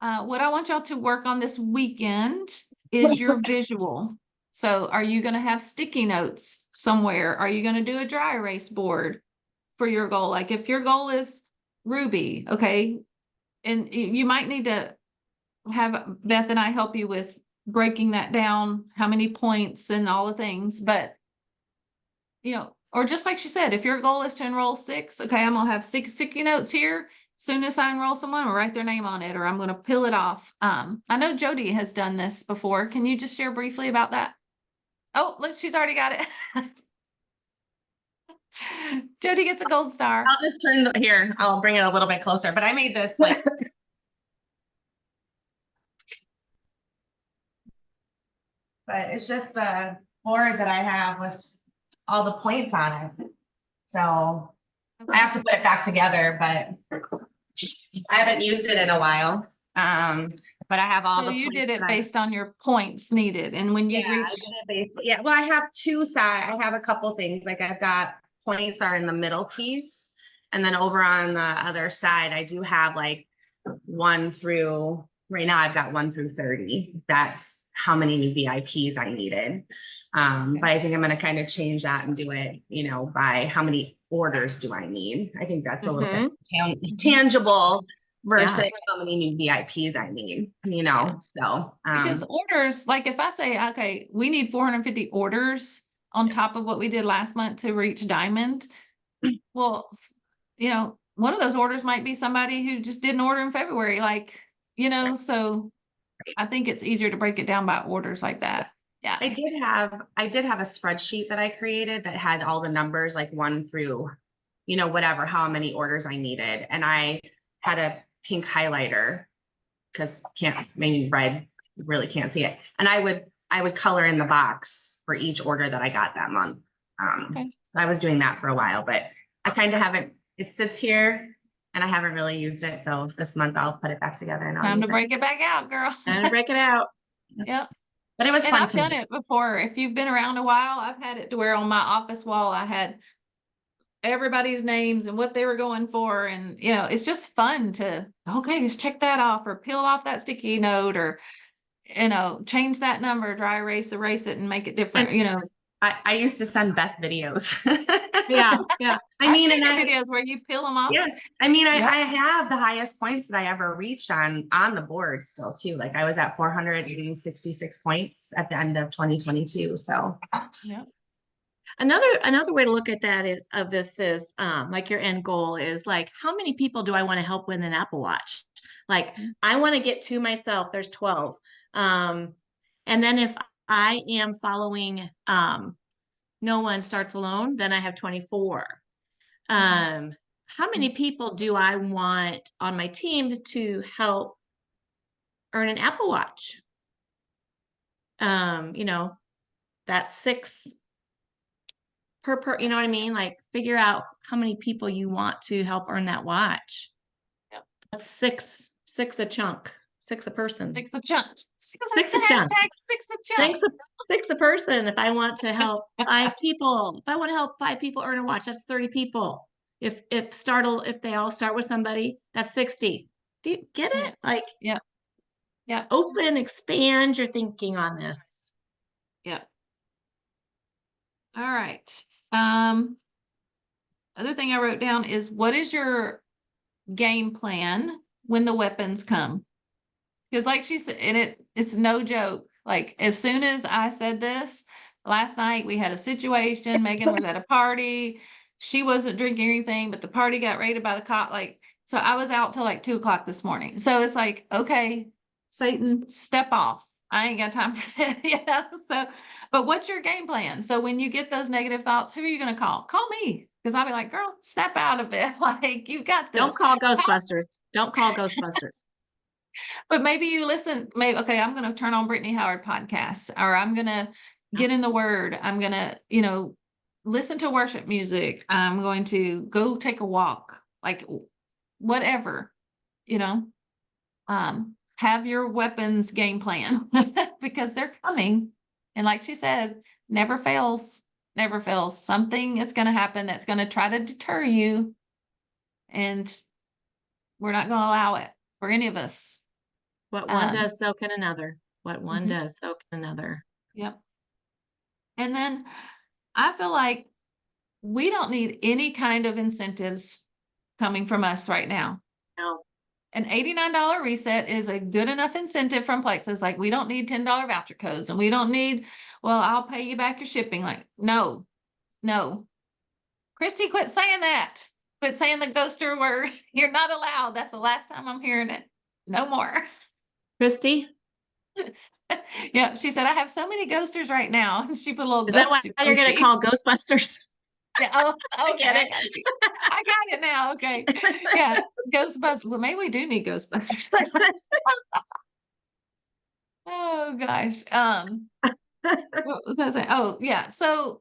What I want y'all to work on this weekend is your visual. So are you gonna have sticky notes somewhere? Are you gonna do a dry erase board for your goal? Like if your goal is Ruby, okay, and you might need to have Beth and I help you with breaking that down, how many points and all the things, but or just like she said, if your goal is to enroll 6, okay, I'm gonna have 6 sticky notes here. Soon as I enroll someone, I'll write their name on it, or I'm gonna peel it off. I know Jody has done this before. Can you just share briefly about that? Oh, look, she's already got it. Jody gets a gold star. I'll just turn here. I'll bring it a little bit closer, but I made this like. But it's just a board that I have with all the points on it. So I have to put it back together, but I haven't used it in a while. But I have all So the you points did it that I- based on your points needed, and when you Yeah, I reach, did it based, yeah, well, I have two sides. I have a couple things, like I've got points are in the middle piece. And then over on the other side, I do have like 1 through, right now I've got 1 through 30. That's how many VIPs I needed. But I think I'm gonna kind of change that and do it, by how many orders do I need? I think that's a little bit tangible versus how many new VIPs I need, so. because orders, like if I say, okay, we need 450 orders on top of what we did last month to reach diamond. Well, one of those orders might be somebody who just didn't order in February, so I think it's easier to break it down by orders like that. Yeah. I did have a spreadsheet that I created that had all the numbers, like 1 through, whatever, how many orders I needed. And I had a pink highlighter because maybe red, really can't see it. And I would color in the box for each order that I got that month. Okay. So I was doing that for a while, but I kind of haven't, it sits here and I haven't really used it. So this month I'll put it back together and I'll Time to use it. break it back out, girl. Time to break it out. Yep. But it was And fun I've to done me. it before. If you've been around a while, I've had it to where on my office wall, I had everybody's names and what they were going for. And, it's just fun to, okay, just check that off or peel off that sticky note or, change that number, dry erase it and make it different, I used to send Beth videos. Yeah. I've seen your videos where you peel them off. Yeah. I mean, I have the highest points that I ever reached on the board still too. Like I was at 466 points at the end of 2022. So Yeah. Another way to look at that is like your end goal is like, how many people do I want to help with an Apple Watch? Like I want to get to myself, there's 12. And then if I am following, No One Starts Alone, then I have 24. How many people do I want on my team to help earn an Apple Watch? That's 6 per, you know what I mean? Like figure out how many people you want to help earn that watch. Yep. That's 6 a chunk, 6 a person. 6 a chunk. 6 a chunk. Hashtag 6 a chunk. 6 a person. If I want to help 5 people, if I want to help 5 people earn a watch, that's 30 people. If they all start with somebody, that's 60. Do you get it? Like, yeah. Open, expand your thinking on this. Yeah. All right. Other thing I wrote down is, what is your game plan when the weapons come? Because like she said, and it's no joke. Like as soon as I said this last night, we had a situation. Megan was at a party. She wasn't drinking anything, but the party got raided by the cop. So I was out till like 2 o'clock this morning. So it's like, okay, Satan, step off. I ain't got time for that. So, but what's your game plan? So when you get those negative thoughts, who are you going to call? Call me. Because I'll be like, girl, step out of it. Like you've got this. Don't call Ghostbusters. Don't call Ghostbusters. But maybe you listen, okay, I'm going to turn on Brittany Howard podcast, or I'm going to get in the word. I'm going to, listen to worship music. I'm going to go take a walk, like whatever, have your weapons game plan because they're coming. And like she said, never fails. Something is going to happen that's going to try to deter you. And we're not going to allow it for any of us. What one does, so can another. What one does, so can another. Yep. And then I feel like we don't need any kind of incentives coming from us right now. No. An $89 reset is a good enough incentive from places. Like, we don't need $10 voucher codes, and we don't need, well, I'll pay you back your shipping. Like, no. Christy, quit saying that. Quit saying the ghoster word. You're not allowed. That's the last time I'm hearing it. No more. Christy, Yeah, she said, I have so many ghosters right now. She put a little is that why ghost you're going to emoji. call Ghostbusters? Yeah, oh, okay, get I it. got you. I got it now. Okay. Yeah. Ghostbusters. Well, maybe we do need Ghostbusters. Oh gosh. What was I saying? Oh, yeah. So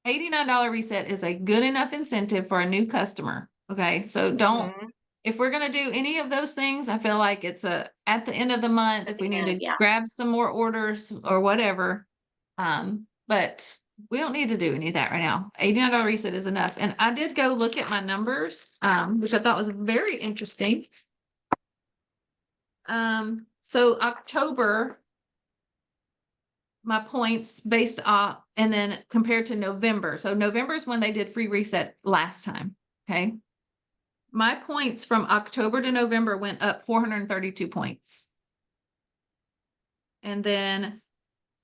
$89 reset is a good enough incentive for a new customer. Okay. So don't, Mhm. if we're gonna do any of those things, I feel like it's at the end of the month, At if we the need end, to yeah. grab some more orders or whatever. But we don't need to do any of that right now. $89 reset is enough. And I did go look at my numbers, which I thought was very interesting. So October, my points based off, and then compared to November. So November is when they did free reset last time. Okay. My points from October to November went up 432 points. And then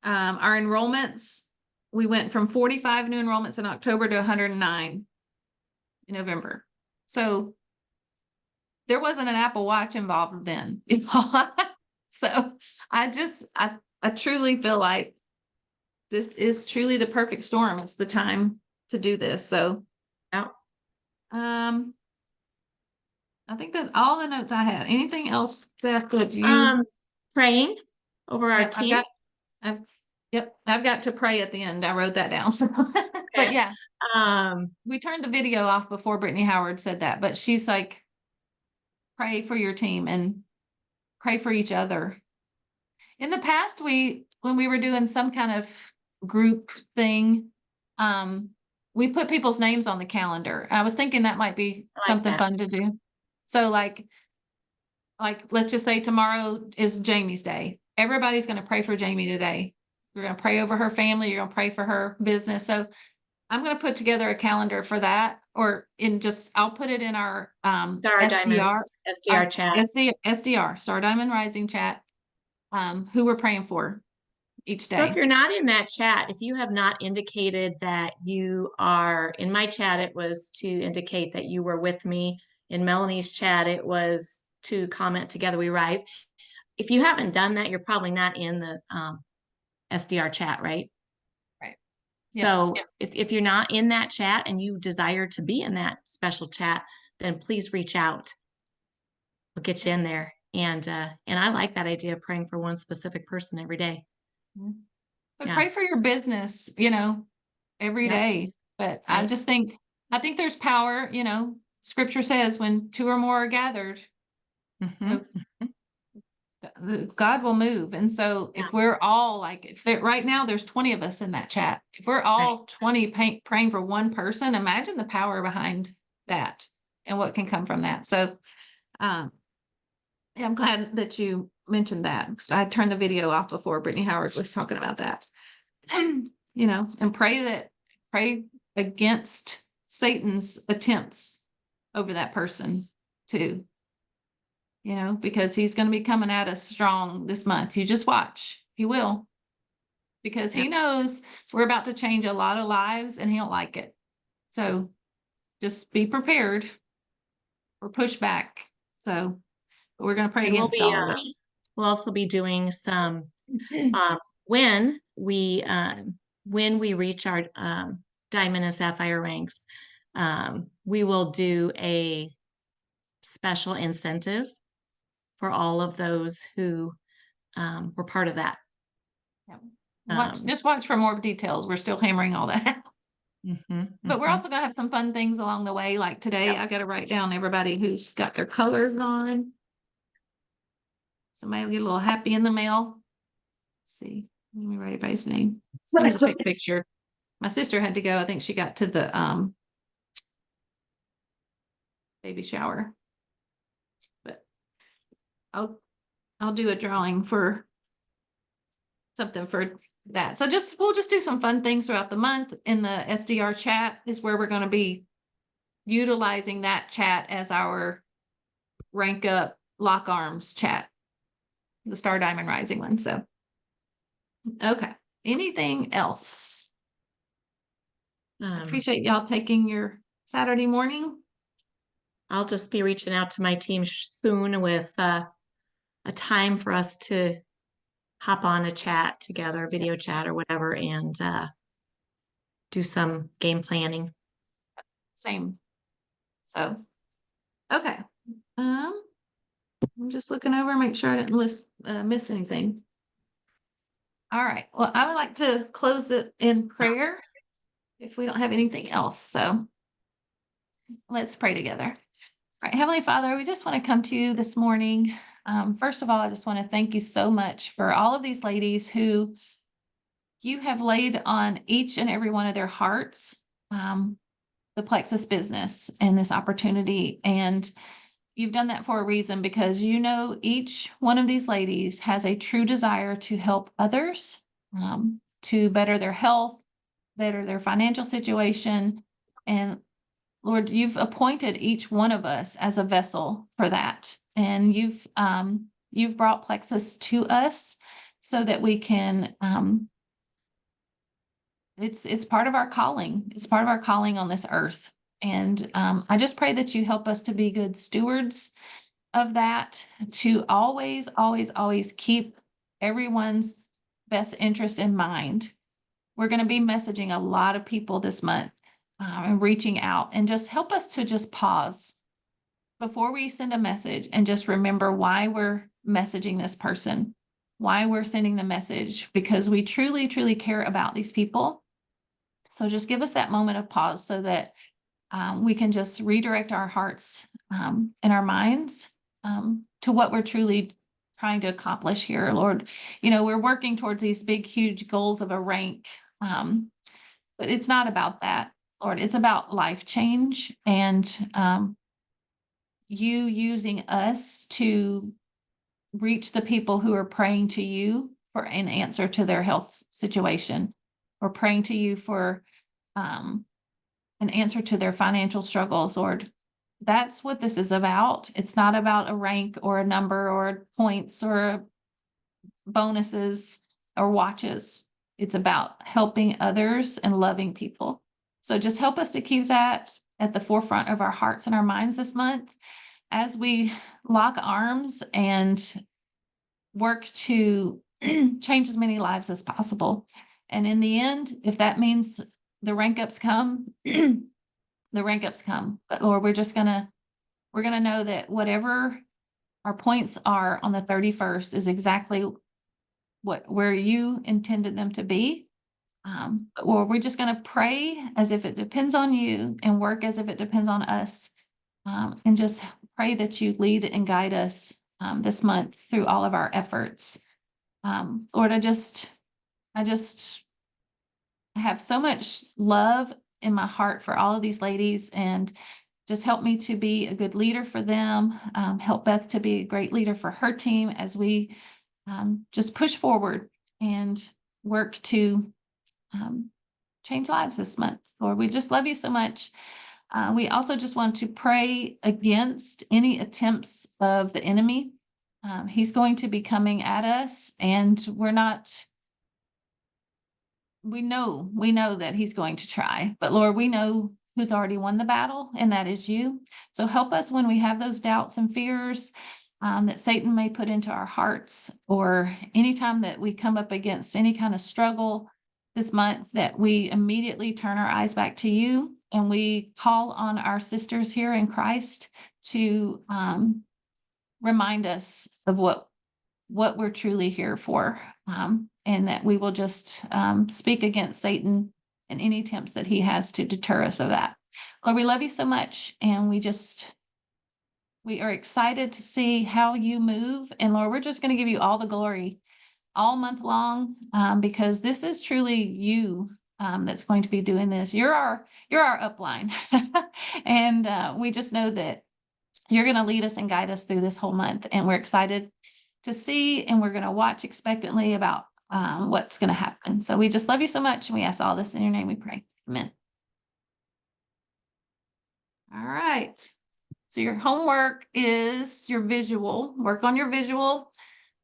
our enrollments, we went from 45 new enrollments in October to 109 in November. So there wasn't an Apple Watch involved then. So I truly feel like this is truly the perfect storm. It's the time to do this. So Yeah. I think that's all the notes I had. Anything else, Beth, that you Praying over our Yep, team. I've got to pray at the end. I wrote that down. So but yeah, we turned the video off before Brittany Howard said that, but she's like, pray for your team and pray for each other. In the past, when we were doing some kind of group thing, we put people's names on the calendar. I was thinking that might be I like something that. fun to do. So like let's just say tomorrow is Jamie's day. Everybody's going to pray for Jamie today. You're going to pray over her family. You're going to pray for her business. So I'm going to put together a calendar for that, or I'll put it in our Star Diamond SDR chat. SDR, Star Diamond Rising chat, who we're praying for each So if day. you're not in that chat, if you have not indicated that you are in my chat, it was to indicate that you were with me. In Melanie's chat, it was to comment Together We Rise. If you haven't done that, you're probably not in the SDR chat, right? Right. So Yep. if you're not in that chat and you desire to be in that special chat, then please reach out. We'll get you in there. And I like that idea of praying for one specific person every day. But Yeah. pray for your business, every Yep. day. But I Right. just think there's power, scripture says when two or more are gathered, Mhm. God will move. And so if we're all right now, there's 20 of us in that chat. If we're all 20 praying for one person, imagine the power behind that and what can come from that. So, I'm glad that you mentioned that. I turned the video off before Brittany Howard was talking about that. And pray against Satan's attempts over that person too. Because he's going to be coming at us strong this month. You just watch. He will. Because he knows we're about to change a lot of lives and he'll like it. So just be prepared for pushback. So we're going to pray And against all of it. we'll also be doing some when we reach our diamond and sapphire ranks, we will do a special incentive for all of those who were part of that. Just watch for more details. We're still hammering all that out. But we're also going to have some fun things along the way. Like today, I got to write down everybody who's got their colors on. Somebody will get a little happy in the mail. Let's see. Let me write everybody's name. Let me just take a picture. My sister had to go. I think she got to the baby shower. But I'll do a drawing for something for that. So we'll just do some fun things throughout the month. In the SDR chat is where we're going to be utilizing that chat as our rank up lock arms chat, the Star Diamond Rising one. So, okay. Anything else? Appreciate y'all taking your Saturday morning. I'll just be reaching out to my team soon with a time for us to hop on a chat together, video chat or whatever, and do some game planning. Same. So, okay. I'm just looking over, make sure I didn't miss anything. All right. Well, I would like to close it in prayer if we don't have anything else. So let's pray together. All right. Heavenly Father, we just want to come to you this morning. First of all, I just want to thank you so much for all of these ladies who you have laid on each and every one of their hearts, the Plexus business and this opportunity. And you've done that for a reason, because you know each one of these ladies has a true desire to help others, to better their health, better their financial situation. And Lord, you've appointed each one of us as a vessel for that. And you've brought Plexus to us so that we can, it's part of our calling. It's part of our calling on this earth. And I just pray that you help us to be good stewards of that, to always, always, always keep everyone's best interest in mind. We're going to be messaging a lot of people this month and reaching out, and just help us to just pause before we send a message and just remember why we're messaging this person, why we're sending the message, because we truly, truly care about these people. So just give us that moment of pause so that we can just redirect our hearts and our minds to what we're truly trying to accomplish here, Lord. You know, we're working towards these big, huge goals of a rank, but it's not about that, Lord. It's about life change, and you using us to reach the people who are praying to you for an answer to their health situation, or praying to you for an answer to their financial struggles, Lord. That's what this is about. It's not about a rank or a number or points or bonuses or watches. It's about helping others and loving people. So just help us to keep that at the forefront of our hearts and our minds this month as we lock arms and work to change as many lives as possible. And in the end, if that means the rank ups come, the rank ups come. But Lord, we're gonna know that whatever our points are on the 31st is exactly where you intended them to be. Or we're just gonna pray as if it depends on you and work as if it depends on us. And just pray that you lead and guide us this month through all of our efforts. Lord, I just have so much love in my heart for all of these ladies, and just help me to be a good leader for them. Help Beth to be a great leader for her team as we just push forward and work to change lives this month. Lord, we just love you so much. We also just want to pray against any attempts of the enemy. He's going to be coming at us, and we know that he's going to try, but Lord, we know who's already won the battle, and that is you. So help us when we have those doubts and fears that Satan may put into our hearts, or anytime that we come up against any kind of struggle this month, that we immediately turn our eyes back to you, and we call on our sisters here in Christ to remind us of what we're truly here for. And that we will just speak against Satan and any attempts that he has to deter us of that. Lord, we love you so much, and we are excited to see how you move. And Lord, we're just going to give you all the glory all month long, because this is truly you that's going to be doing this. You're our upline. And we just know that you're going to lead us and guide us through this whole month. And we're excited to see, and we're going to watch expectantly about what's going to happen. So we just love you so much. And we ask all this in your name, we pray. Amen. All right. So your homework is your visual. Work on your visual.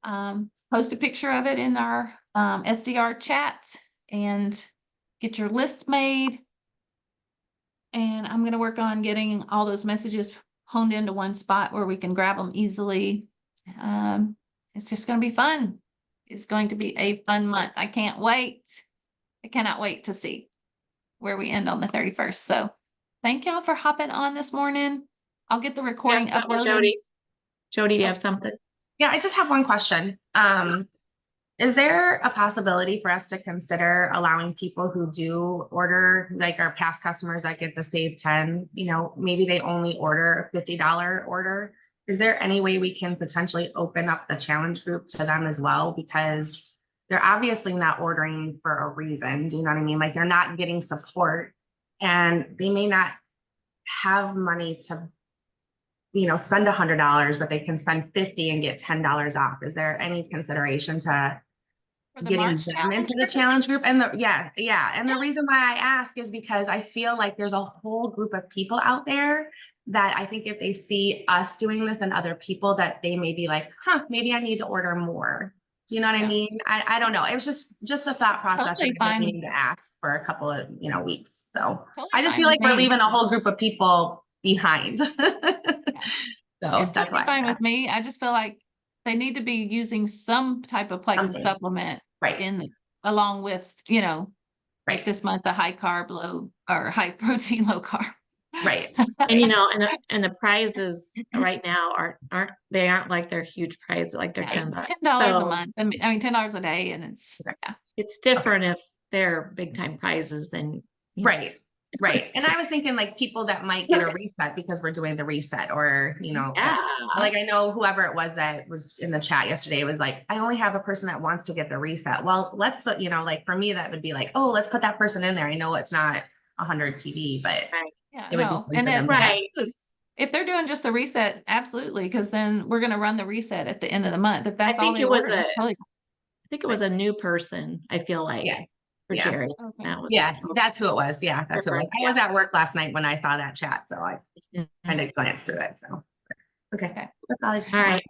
Post a picture of it in our SDR chat and get your lists made. And I'm going to work on getting all those messages honed into one spot where we can grab them easily. It's just going to be fun. It's going to be a fun month. I can't wait. I cannot wait to see where we end on the 31st. So thank y'all for hopping on this morning. I'll get the recording uploaded. Jody. Jody, do you have something? Yeah, I just have one question. Is there a possibility for us to consider allowing people who do order, like our past customers that get the save 10, maybe they only order a $50 order? Is there any way we can potentially open up the challenge group to them as well? Because they're obviously not ordering for a reason. Do you know what I mean? Like they're not getting support and they may not have money to spend $100, but they can spend $50 and get $10 off. Is there any consideration to For the getting March them challenge into the group? challenge group? And the reason why I ask is because I feel like there's a whole group of people out there that I think if they see us doing this and other people, that they may be like, maybe I need to order more. Do you know what I Yeah. mean? I don't know. It was just a thought It's process totally that I've been fine. meaning to ask for a couple of weeks. So Totally I just fine feel like with we're me. leaving a whole group of people behind. So It's that's totally why I fine with asked. me. I just feel like they need to be using some type of Plexus Something. supplement Right. along with, like Right. this month, the high carb, low or high protein, low carb. Right. And the prizes right now aren't like they're huge prizes, like they're Yeah, $10. it's $10 a So month. I mean, $10 a day, and it's yeah. it's different if they're big time prizes than Right. Right. And I was thinking like people that might get a reset because we're doing the reset or, Yeah. like I know whoever it was that was in the chat yesterday was like, I only have a person that wants to get the reset. Well, let's, like for me, that would be like, oh, let's put that person in there. I know it's not 100 PV, but Yeah, it would be no, fun and for them then to have. Right. if they're doing just the reset, absolutely, because then we're going to run the reset at the end of the month. If that's all think they it was order, that's totally I think it was a new person, I feel like, Yeah. for Yeah. Jerry. okay. That was Yeah, that's who it was. Yeah, that's who it was. Different, I was at work last night when I saw that chat, so I Mhm. kind of glanced through it. So, okay. Okay. That's all I just All right. wanted.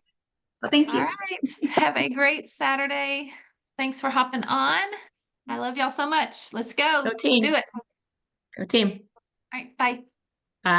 So thank All you. right. Have a great Saturday. Thanks for hopping on. I love y'all so much. Let's go. Go Let's team. do it. Go team. All right. Bye.